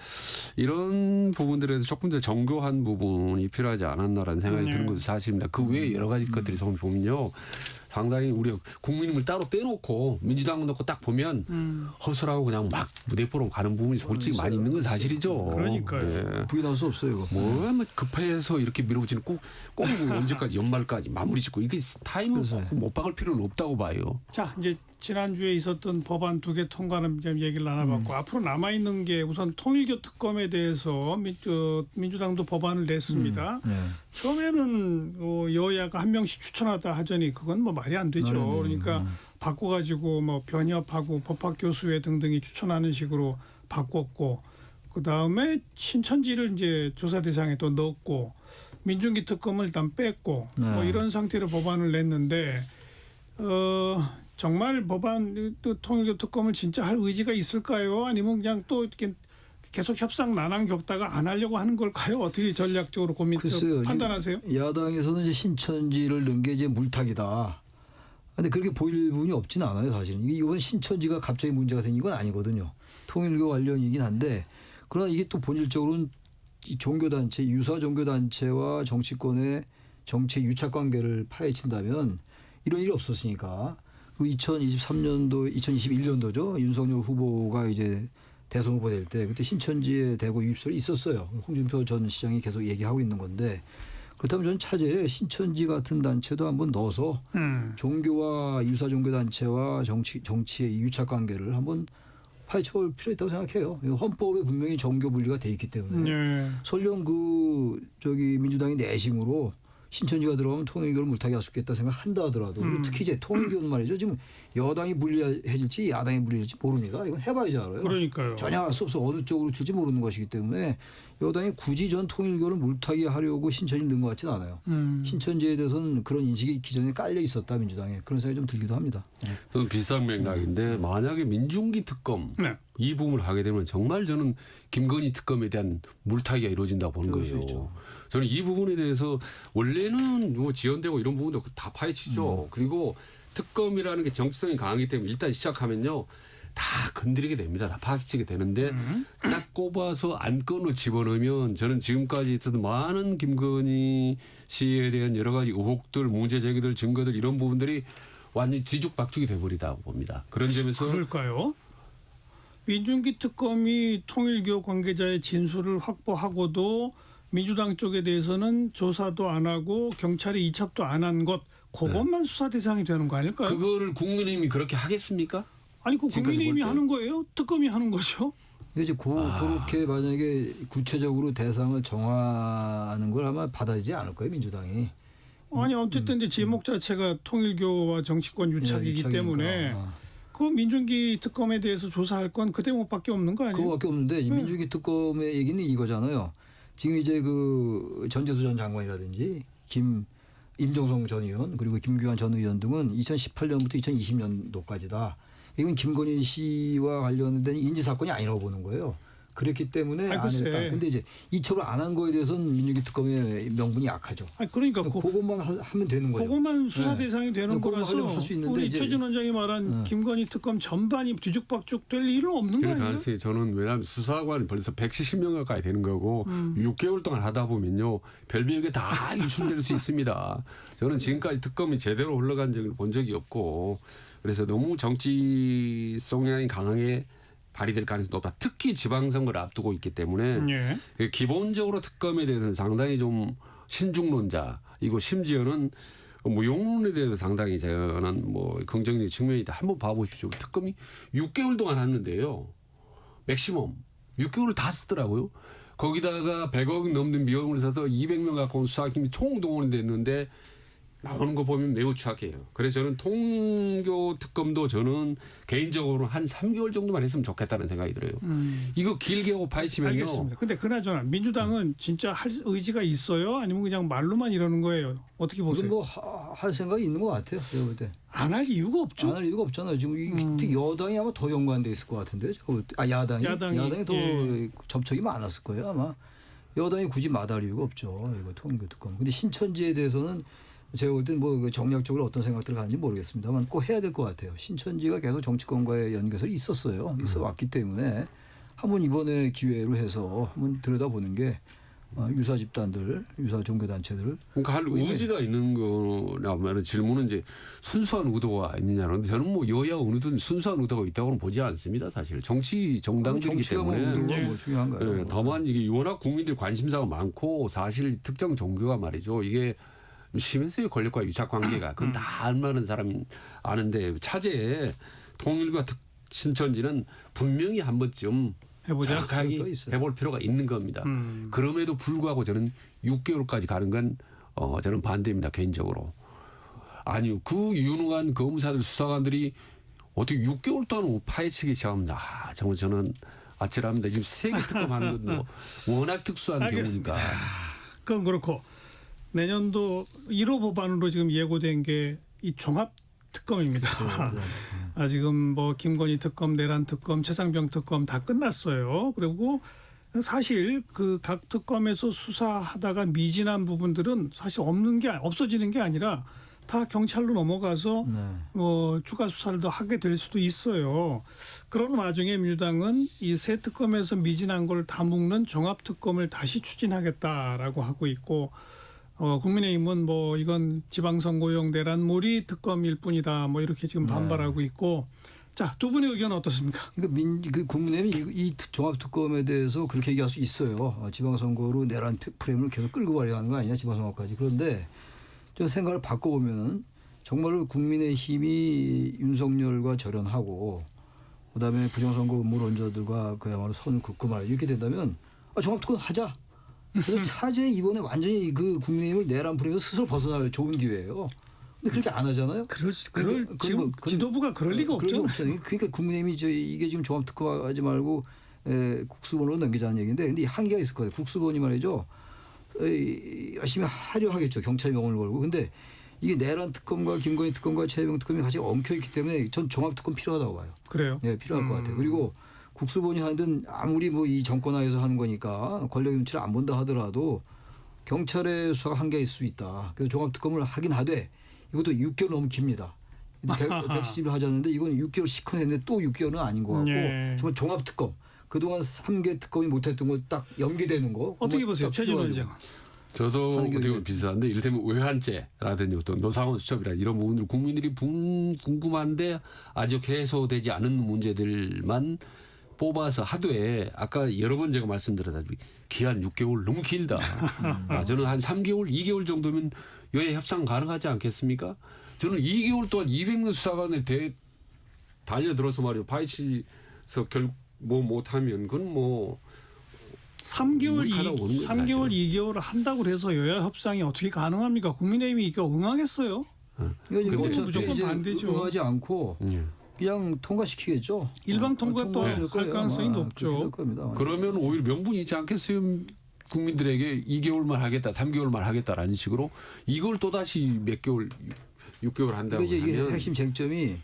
이런 부분들에도 조금 더 정교한 부분이 필요하지 않았나라는 생각이 드는 것도 사실입니다. 그 외에 여러 가지 것들이 좀 보면요. 상당히 우리가 국민임을 따로 빼놓고 민주당 놓고 딱 보면 허술하고 그냥 막 무대포로 가는 부분이 솔직히 많이 있는 건 사실이죠. 그러니까요. 부인할 수 없어요 이거. 뭐 급해서 이렇게 밀어붙이는 꼭 언제까지 연말까지 마무리 짓고 이게 타임을 못 박을 필요는 없다고 봐요. 자, 이제 지난주에 있었던 법안 2개 통과는 좀 얘기를 나눠봤고 앞으로 남아있는 게 우선 통일교 특검에 대해서 민주당도 법안을 냈습니다. 처음에는 여야가 한 명씩 추천하다 하자니 그건 뭐 말이 안 되죠. 그러니까 바꿔가지고 뭐 변협하고 법학교수회 등등이 추천하는 식으로 바꿨고 그다음에 신천지를 이제 조사 대상에 또 넣었고 민중기 특검을 일단 뺐고 뭐 이런 상태로 법안을 냈는데 정말 법안 또 통일교 특검을 진짜 할 의지가 있을까요? 아니면 그냥 또 이렇게 계속 협상 난항 겪다가 안 하려고 하는 걸까요? 어떻게 전략적으로 판단하세요? 야당에서는 이제 신천지를 넣은 게 이제 물타기다. 근데 그렇게 보일 부분이 없지는 않아요, 사실은. 이번 신천지가 갑자기 문제가 생긴 건 아니거든요. 통일교 관련이긴 한데 그러나 이게 또 본질적으로는 이 종교단체, 유사 종교단체와 정치권의 정치 유착 관계를 파헤친다면 이런 일이 없었으니까. 2023년도, 2021년도죠. 윤석열 후보가 이제 대선 후보 될 때 그때 신천지의 대거 유입설이 있었어요. 홍준표 전 시장이 계속 얘기하고 있는 건데 그렇다면 저는 차제에 신천지 같은 단체도 한번 넣어서 종교와 유사 종교 단체와 정치의 유착 관계를 한번 파헤쳐볼 필요 있다고 생각해요. 헌법에 분명히 정교 분리가 돼 있기 때문에 설령 민주당이 내심으로 신천지가 들어가면 통일교를 물타기 할 수 있겠다 생각한다 하더라도 특히 이제 통일교는 말이죠. 지금 여당이 불리해질지 야당이 불리해질지 모릅니다. 이건 해봐야지 알아요. 그러니까요. 전혀 알 수 없어. 어느 쪽으로 튈지 모르는 것이기 때문에 여당이 굳이 전 통일교를 물타기 하려고 신천지를 넣은 것 같지는 않아요. 신천지에 대해서는 그런 인식이 기존에 깔려 있었다 민주당에. 그런 생각이 좀 들기도 합니다. 저는 비슷한 맥락인데 만약에 민중기 특검 이 부분을 하게 되면 정말 저는 김건희 특검에 대한 물타기가 이루어진다고 보는 거예요. 저는 이 부분에 대해서 원래는 뭐 지연되고 이런 부분도 다 파헤치죠. 그리고 특검이라는 게 정치성이 강하기 때문에 일단 시작하면요. 다 건드리게 됩니다. 다 파헤치게 되는데 딱 꼽아서 안건으로 집어넣으면 저는 지금까지 있었던 많은 김건희 씨에 대한 여러 가지 의혹들, 문제 제기들, 증거들 이런 부분들이 완전히 뒤죽박죽이 돼버리다고 봅니다. 그런 점에서 그럴까요? 민중기 특검이 통일교 관계자의 진술을 확보하고도 민주당 쪽에 대해서는 조사도 안 하고 경찰이 이첩도 안 한 것 그것만 수사 대상이 되는 거 아닐까요? 그거를 국민의힘이 그렇게 하겠습니까? 아니 그 국민의힘이 하는 거예요? 특검이 하는 거죠? 이제 그렇게 만약에 구체적으로 대상을 정하는 걸 아마 받아들이지 않을 거예요 민주당이. 아니 어쨌든 이제 제목 자체가 통일교와 정치권 유착이기 때문에 그 민중기 특검에 대해서 조사할 건 그 대목밖에 없는 거 아니에요? 그거밖에 없는데 민중기 특검의 얘기는 이거잖아요. 지금 이제 그 전재수 전 장관이라든지 임종성 전 의원 그리고 김규환 전 의원 등은 2018년부터 2020년도까지다. 이건 김건희 씨와 관련된 인지 사건이 아니라고 보는 거예요. 그랬기 때문에 안 했다. 근데 이제 이첩을 안 한 거에 대해서는 민중기 특검의 명분이 약하죠. 그러니까 그것만 하면 되는 거예요. 그것만 수사 대상이 되는 거라서 할 수 있는데 우리 최진 원장이 말한 김건희 특검 전반이 뒤죽박죽 될 일은 없는 거 아니에요? 가능성이 저는 왜냐하면 수사관이 벌써 170명 가까이 되는 거고 6개월 동안 하다 보면요. 별별 게 다 유출될 수 있습니다. 저는 지금까지 특검이 제대로 흘러간 적을 본 적이 없고 그래서 너무 정치 성향이 강하게 발휘될 가능성이 높다. 특히 지방선거를 앞두고 있기 때문에 기본적으로 특검에 대해서는 상당히 좀 신중론자이고 심지어는 무용론에 대해서 상당히 저는 뭐 긍정적인 측면이다. 한번 봐보십시오. 특검이 6개월 동안 했는데요. 맥시멈 6개월을 다 쓰더라고요. 거기다가 100억 넘는 비용을 써서 200명 가까운 수사팀이 총동원이 됐는데 나오는 거 보면 매우 추악해요. 그래서 저는 통교 특검도 저는 개인적으로 한 3개월 정도만 했으면 좋겠다는 생각이 들어요. 이거 길게 하고 파헤치면요. 알겠습니다. 근데 그나저나 민주당은 진짜 할 의지가 있어요? 아니면 그냥 말로만 이러는 거예요? 어떻게 보세요? 뭐할 생각이 있는 것 같아요. 제가 볼 때. 안 할 이유가 없죠. 안 할 이유가 없잖아요. 지금 특히 여당이 아마 더 연관돼 있을 것 같은데요. 야당이 더 접촉이 많았을 거예요. 아마 여당이 굳이 마다할 이유가 없죠. 이거 통일교 특검. 근데 신천지에 대해서는 제가 볼 땐 뭐 정략적으로 어떤 생각들을 가는지 모르겠습니다만 꼭 해야 될 것 같아요. 신천지가 계속 정치권과의 연결이 있었어요. 있어 왔기 때문에 한번 이번에 기회로 해서 한번 들여다보는 게 유사 집단들, 유사 종교 단체들. 그러니까 할 의지가 있는 거라면 질문은 이제 순수한 의도가 있느냐는 저는 뭐 여야 어느든 순수한 의도가 있다고는 보지 않습니다. 사실 정치 정당들이기 정치가 때문에 뭐 중요한가요? 예, 다만 이게 워낙 국민들 관심사가 많고 사실 특정 종교가 말이죠. 이게 심해서의 권력과 유착 관계가 그건 다 알만한 사람이 아는데 차제에 통일과 신천지는 분명히 한 번쯤 해보자. 정확하게 해볼 필요가 있는 겁니다. 그럼에도 불구하고 저는 6개월까지 가는 건 저는 반대입니다. 개인적으로. 아니요. 그 유능한 검사들 수사관들이 어떻게 6개월 동안 파헤치기 시작합니다. 정말 저는 아찔합니다. 지금 세계 특검하는 건 뭐 워낙 특수한 알겠습니다. 경우니까. 그건 그렇고 내년도 1호 법안으로 지금 예고된 게 이 종합 특검입니다. 지금 뭐 김건희 특검, 내란 특검, 최상병 특검 다 끝났어요. 그리고 사실 그 각 특검에서 수사하다가 미진한 부분들은 사실 없어지는 게 아니라 다 경찰로 넘어가서 뭐 추가 수사를 더 하게 될 수도 있어요. 그런 와중에 민주당은 이 새 특검에서 미진한 걸 다 묶는 종합 특검을 다시 추진하겠다라고 하고 있고. 국민의힘은 뭐 이건 지방선거용 내란몰이 특검일 뿐이다. 뭐 이렇게 지금 반발하고 있고. 자, 두 분의 의견은 어떻습니까? 그러니까 국민의힘이 이 종합특검에 대해서 그렇게 얘기할 수 있어요. 지방선거로 내란 프레임을 계속 끌고 가려고 하는 거 아니냐, 지방선거까지. 그런데 좀 생각을 바꿔보면 정말로 국민의힘이 윤석열과 절연하고 그다음에 부정선거 음모론자들과 그야말로 선을 긋고 말이야. 이렇게 된다면 종합특검 하자. 그래서 차제에 이번에 완전히 그 국민의힘을 내란 프레임에서 스스로 벗어날 좋은 기회예요. 근데 그렇게 안 하잖아요. 지금 지도부가 그럴 리가 없잖아요. 그러니까 국민의힘이 이게 지금 종합특검 하지 말고 국수본으로 넘기자는 얘기인데, 근데 한계가 있을 거예요. 국수본이 말이죠. 열심히 하려 하겠죠. 경찰이 명을 걸고. 근데 이게 내란 특검과 김건희 특검과 최병 특검이 같이 엉켜 있기 때문에 전 종합특검 필요하다고 봐요. 그래요? 네, 필요할 것 같아요. 그리고 국수본이 하든 아무리 뭐 이 정권 하에서 하는 거니까 권력 눈치를 안 본다 하더라도 경찰의 수사가 한계일 수 있다. 그래서 종합특검을 하긴 하되 이것도 6개월 너무 깁니다. 170을 하자는데 이건 6개월 시큰했는데 또 6개월은 아닌 것 같고 정말 종합특검. 그동안 3개 특검이 못했던 거 딱 연계되는 거. 어떻게 보세요? 최진호 의장. 저도 어떻게 보면 비슷한데 이를테면 외환죄라든지 어떤 노상원 수첩이라 이런 부분들 국민들이 궁금한데 아직 해소되지 않은 문제들만 뽑아서 하되 아까 여러 번 제가 말씀드렸다시피 기한 6개월 너무 길다. 저는 한 3개월, 2개월 정도면 여야 협상 가능하지 않겠습니까? 저는 2개월 동안 200명 수사관에 달려들어서 말이요. 파헤치서 뭐 못하면 그건 뭐 3개월, 2개월 한다고 해서 여야 협상이 어떻게 가능합니까? 국민의힘이 이거 응하겠어요? 근데 무조건 반대죠. 응하지 않고 그냥 통과시키겠죠. 일방 통과 또 할 가능성이 높죠. 그러면 오히려 명분이 있지 않겠어요? 국민들에게 2개월만 하겠다, 3개월만 하겠다라는 식으로 이걸 또다시 몇 개월, 6개월 한다고 이제 이게 하면 핵심 쟁점이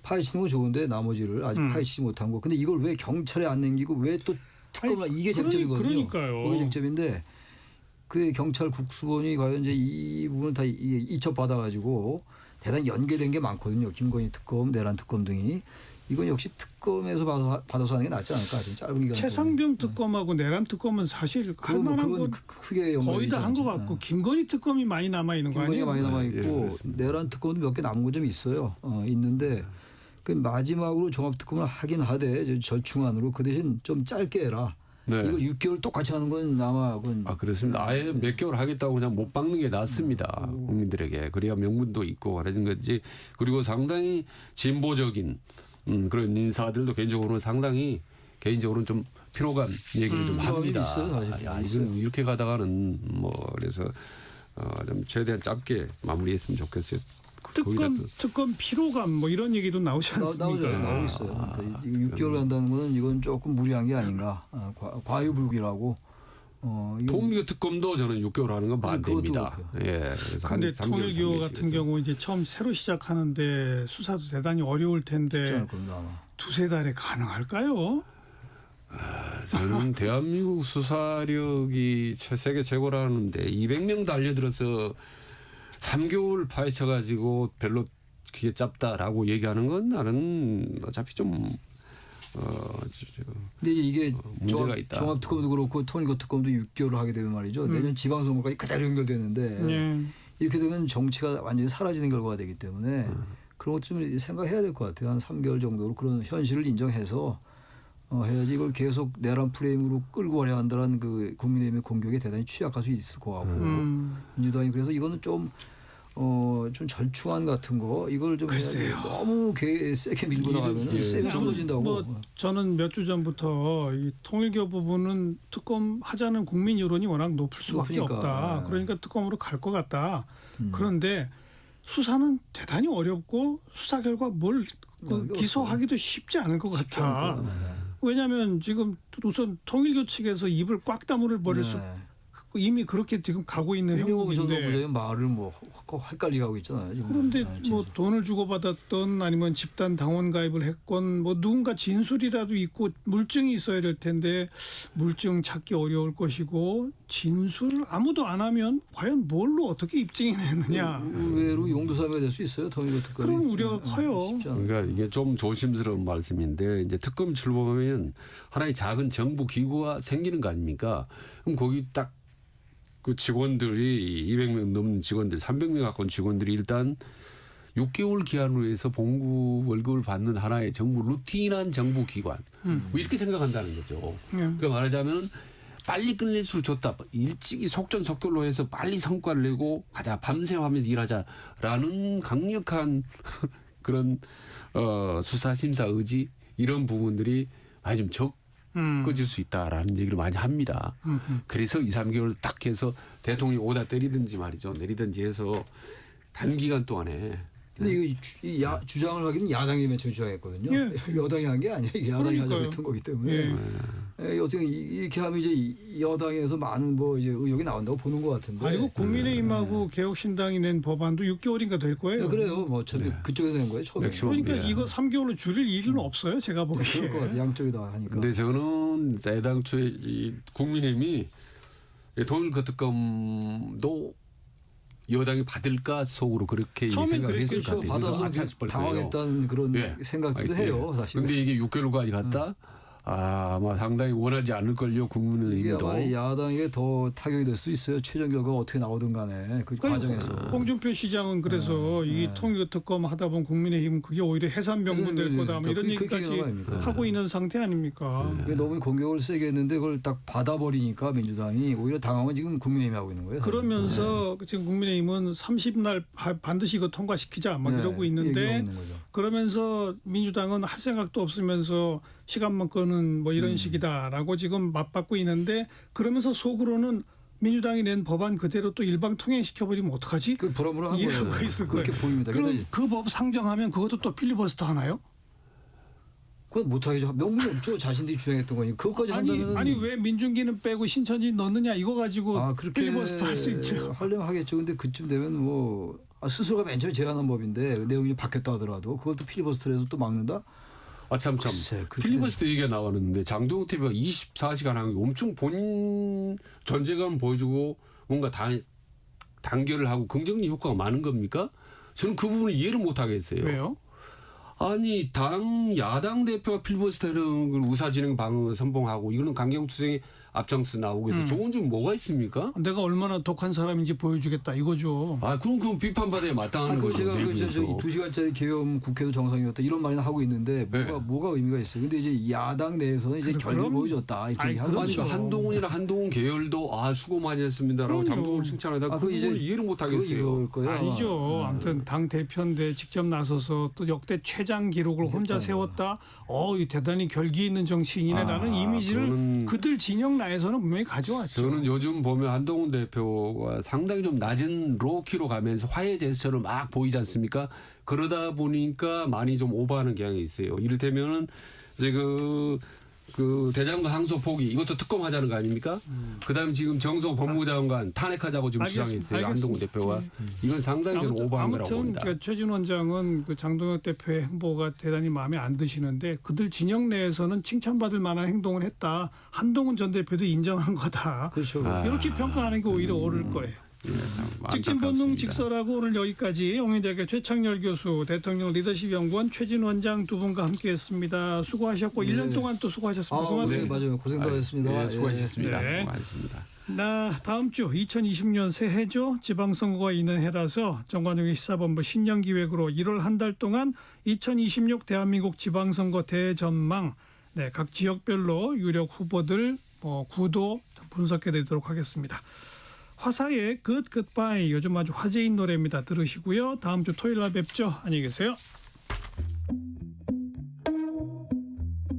파헤치는 건 좋은데 나머지를 아직 파헤치지 못한 거. 근데 이걸 왜 경찰에 안 남기고 왜 또 특검을 이게 쟁점이거든요. 그러니까요. 그게 쟁점인데 그 경찰 국수본이 과연 이제 이 부분을 다 이첩받아 가지고 대단히 연계된 게 많거든요. 김건희 특검, 내란 특검 등이. 이건 역시 특검에서 받아서 하는 게 낫지 않을까. 좀 짧은 기간. 최상병 특검하고 내란 특검은 사실 할 만한 건 크게 거의 다 한 것 같고 김건희 특검이 많이 남아 있는 거 아니에요? 김건희가 많이 남아 있고 내란 특검도 몇 개 남은 거 좀 있어요. 있는데 그 마지막으로 종합특검을 하긴 하되 절충안으로 그 대신 좀 짧게 해라. 네. 이거 6개월 똑같이 하는 건 아마 그건 그렇습니다. 아예 몇 개월 하겠다고 그냥 못 박는 게 낫습니다. 국민들에게. 그래야 명분도 있고 그러는 거지. 그리고 상당히 진보적인 그런 인사들도 개인적으로는 좀 피로감 얘기를 좀 합니다. 이건 이렇게 가다가는 뭐 그래서 좀 최대한 짧게 마무리했으면 좋겠어요. 특검 피로감 뭐 이런 얘기도 나오지 않습니까? 나오고 있어요. 그러니까 6개월 간다는 거는 이건 조금 무리한 게 아닌가. 과유불급이라고. 통일교 특검도 저는 6개월 하는 건 반대입니다. 그런데 통일교 같은 경우 이제 처음 새로 시작하는데 수사도 대단히 어려울 텐데 두세 달에 가능할까요? 저는 대한민국 수사력이 세계 최고라는데 200명 달려들어서 3개월 파헤쳐 가지고 별로 그게 짧다라고 얘기하는 건 나는 어차피 좀 근데 이게 문제가 있다. 종합특검도 그렇고 통일교 특검도 6개월을 하게 되면 말이죠. 내년 지방선거까지 그대로 연결되는데 예. 이렇게 되면 정치가 완전히 사라지는 결과가 되기 때문에 그런 것 좀 생각해야 될 것 같아요. 한 3개월 정도로 그런 현실을 인정해서 해야지 이걸 계속 내란 프레임으로 끌고 가려 한다는 그 국민의힘의 공격에 대단히 취약할 수 있을 것 같고 민주당이 그래서 이거는 좀 절충안 같은 거 이걸 좀 글쎄요. 너무 세게 밀고 나가면 세게 좁아진다고. 뭐 저는 몇 주 전부터 이 통일교 부분은 특검 하자는 국민 여론이 워낙 높을 수밖에 높으니까. 없다. 그러니까 특검으로 갈 것 같다. 그런데 수사는 대단히 어렵고 수사 결과 뭘 기소하기도 쉽지 않을 것 같아. 왜냐하면 지금 우선 통일교 측에서 입을 꽉 다물을 버릴 수 이미 그렇게 지금 가고 있는 윤영호 전 형국인데. 노부장이 말을 뭐 헷갈리게 하고 있잖아요. 지금. 그런데 네, 뭐 돈을 주고받았던 아니면 집단 당원 가입을 했건 뭐 누군가 진술이라도 있고 물증이 있어야 될 텐데 물증 찾기 어려울 것이고 진술 아무도 안 하면 과연 뭘로 어떻게 입증이 되느냐. 의외로 용두사미가 될 수 있어요. 통일교 특검이. 그런 우려가 커요. 쉽지 않아요. 그러니까 이게 좀 조심스러운 말씀인데 이제 특검 출범하면 하나의 작은 정부 기구가 생기는 거 아닙니까? 그럼 거기 딱 그 직원들이 200명 넘는 직원들, 300명 가까운 직원들이 일단 6개월 기한으로 해서 봉급 월급을 받는 하나의 정부 루틴한 정부 기관 뭐 이렇게 생각한다는 거죠. 그러니까 말하자면 빨리 끝낼수록 좋다. 일찍이 속전속결로 해서 빨리 성과를 내고 가자. 밤샘 하면서 일하자라는 강력한 그런 수사 심사 의지 이런 부분들이 많이 좀 꺼질 수 있다라는 얘기를 많이 합니다. 그래서 2, 3개월 딱 해서 대통령이 오다 때리든지 말이죠. 내리든지 해서 단기간 동안에. 근데 이거 주장을 하기는 야당이 맨 처음 주장했거든요. 예. 여당이 한 게 아니에요. 이게 야당이 하자고 그러니까요. 했던 거기 때문에. 예. 어떻게 이렇게 하면 이제 여당에서 많은 뭐 이제 의혹이 나온다고 보는 것 같은데. 아니고 국민의힘하고 개혁신당이 낸 법안도 6개월인가 될 거예요. 그래요. 뭐 그쪽에서 낸 거예요. 처음에. 맥시멈. 그러니까 이거 3개월로 줄일 일은 없어요. 제가 그럴 것 보기에. 같아요. 양쪽이 다 하니까. 근데 저는 애당초에 이 국민의힘이 통일교 특검도 여당이 받을까 속으로 그렇게 처음엔 생각을 했을 것 그렇죠. 같아요. 그래서 받아서 아차 싶을 거예요. 당황했다는 그런 예. 생각도 해요. 사실. 근데 이게 6개월까지 갔다? 아마 상당히 원하지 않을걸요. 이게 국민의힘도. 아마 야당에 더 타격이 될 수 있어요. 최종 결과가 어떻게 나오든 간에 그 과정에서. 홍준표 시장은 그래서 이 통일교 특검 하다 보면 국민의힘 그게 오히려 해산병분 될 거다 뭐 이런 그렇게 얘기까지 얘기하는 거 아닙니까? 하고 있는 상태 아닙니까? 그게 너무 공격을 세게 했는데 그걸 딱 받아버리니까 민주당이 오히려 당황은 지금 국민의힘이 하고 있는 거예요. 그러면서 지금 국민의힘은 30날 반드시 이거 통과시키자 막 이러고 얘기하고 있는데 있는 거죠. 그러면서 민주당은 할 생각도 없으면서 시간만 끄는 뭐 이런 식이다라고 지금 맞받고 있는데 그러면서 속으로는 민주당이 낸 법안 그대로 또 일방 통행시켜버리면 어떡하지? 그 불합리한 거예요. 이러고 있을 거예요. 그렇게 보입니다. 그럼 근데 그 법 상정하면 그것도 또 필리버스터 하나요? 그건 못하겠죠. 명분이 없죠. 자신들이 주장했던 거니. 그것까지 한다면 아니 왜 민중기는 빼고 신천지 넣느냐 이거 가지고 그렇게 필리버스터 할 수 있죠. 하려면 하겠죠. 근데 그쯤 되면 뭐 스스로가 맨 처음에 제안한 법인데 내용이 바뀌었다 하더라도 그것도 필리버스터를 해서 또 막는다? 참. 글쎄, 그렇게 필리버스터 얘기가 나왔는데 장동욱 TV가 24시간 하는 게 엄청 본인 존재감 보여주고 뭔가 단결을 하고 긍정적 효과가 많은 겁니까? 저는 그 부분을 이해를 못 하겠어요. 왜요? 아니 야당 대표가 필리버스터를 우사진행 방을 선봉하고 이거는 강경투쟁에 앞장서 나오고 해서 좋은 점 뭐가 있습니까? 내가 얼마나 독한 사람인지 보여주겠다 이거죠. 그럼 비판받아야 마땅한 그거 거죠. 제가 내부에서. 2시간짜리 계엄 국회도 정상이었다 이런 말이나 하고 있는데 뭐가 의미가 있어요. 근데 이제 야당 내에서는 이제 결을 보여줬다 이렇게 하는 아니, 거죠. 한동훈 계열도 수고 많이 했습니다라고 그럼요. 장동훈을 칭찬하다 그 부분을 이해를 못 하겠어요. 이걸 거예요. 아니죠. 아무튼 당 대표인데 직접 나서서 또 역대 최장 기록을 혼자 세웠다. 이 대단히 결기 있는 정치인이네라는 이미지를 그거는 그들 진영 내에서는 분명히 가져왔죠. 저는 요즘 보면 한동훈 대표가 상당히 좀 낮은 로키로 가면서 화해 제스처를 막 보이지 않습니까? 그러다 보니까 많이 좀 오버하는 경향이 있어요. 이를테면은 이제 그 대장관 항소 포기 이것도 특검하자는 거 아닙니까? 그다음에 지금 정소 법무장관 탄핵하자고 지금 주장했어요. 한동훈 대표가. 이건 상당히 좀 오버한 거라고 봅니다. 그러니까 최진 원장은 그 장동혁 대표의 행보가 대단히 마음에 안 드시는데 그들 진영 내에서는 칭찬받을 만한 행동을 했다. 한동훈 전 대표도 인정한 거다. 그렇죠. 이렇게 평가하는 게 오히려 옳을 거예요. 예, 참 직진본능 안타깝습니다. 직설하고 오늘 여기까지 영희대학교 최창렬 교수, 대통령 리더십 연구원 최진 원장 두 분과 함께했습니다. 수고하셨고 1년 동안 또 수고하셨습니다. 네, 고맙습니다. 맞아요. 고생들 하셨습니다. 예, 수고하셨습니다. 네. 수고하셨습니다. 다음 주 2020년 새해죠. 지방선거가 있는 해라서 정관용의 시사본부 신년기획으로 1월 한 달 동안 2026 대한민국 지방선거 대전망, 각 지역별로 유력 후보들 구도 분석해드리도록 하겠습니다. 화사의 Good Goodbye 요즘 아주 화제인 노래입니다. 들으시고요. 다음 주 토요일 날 뵙죠. 안녕히 계세요.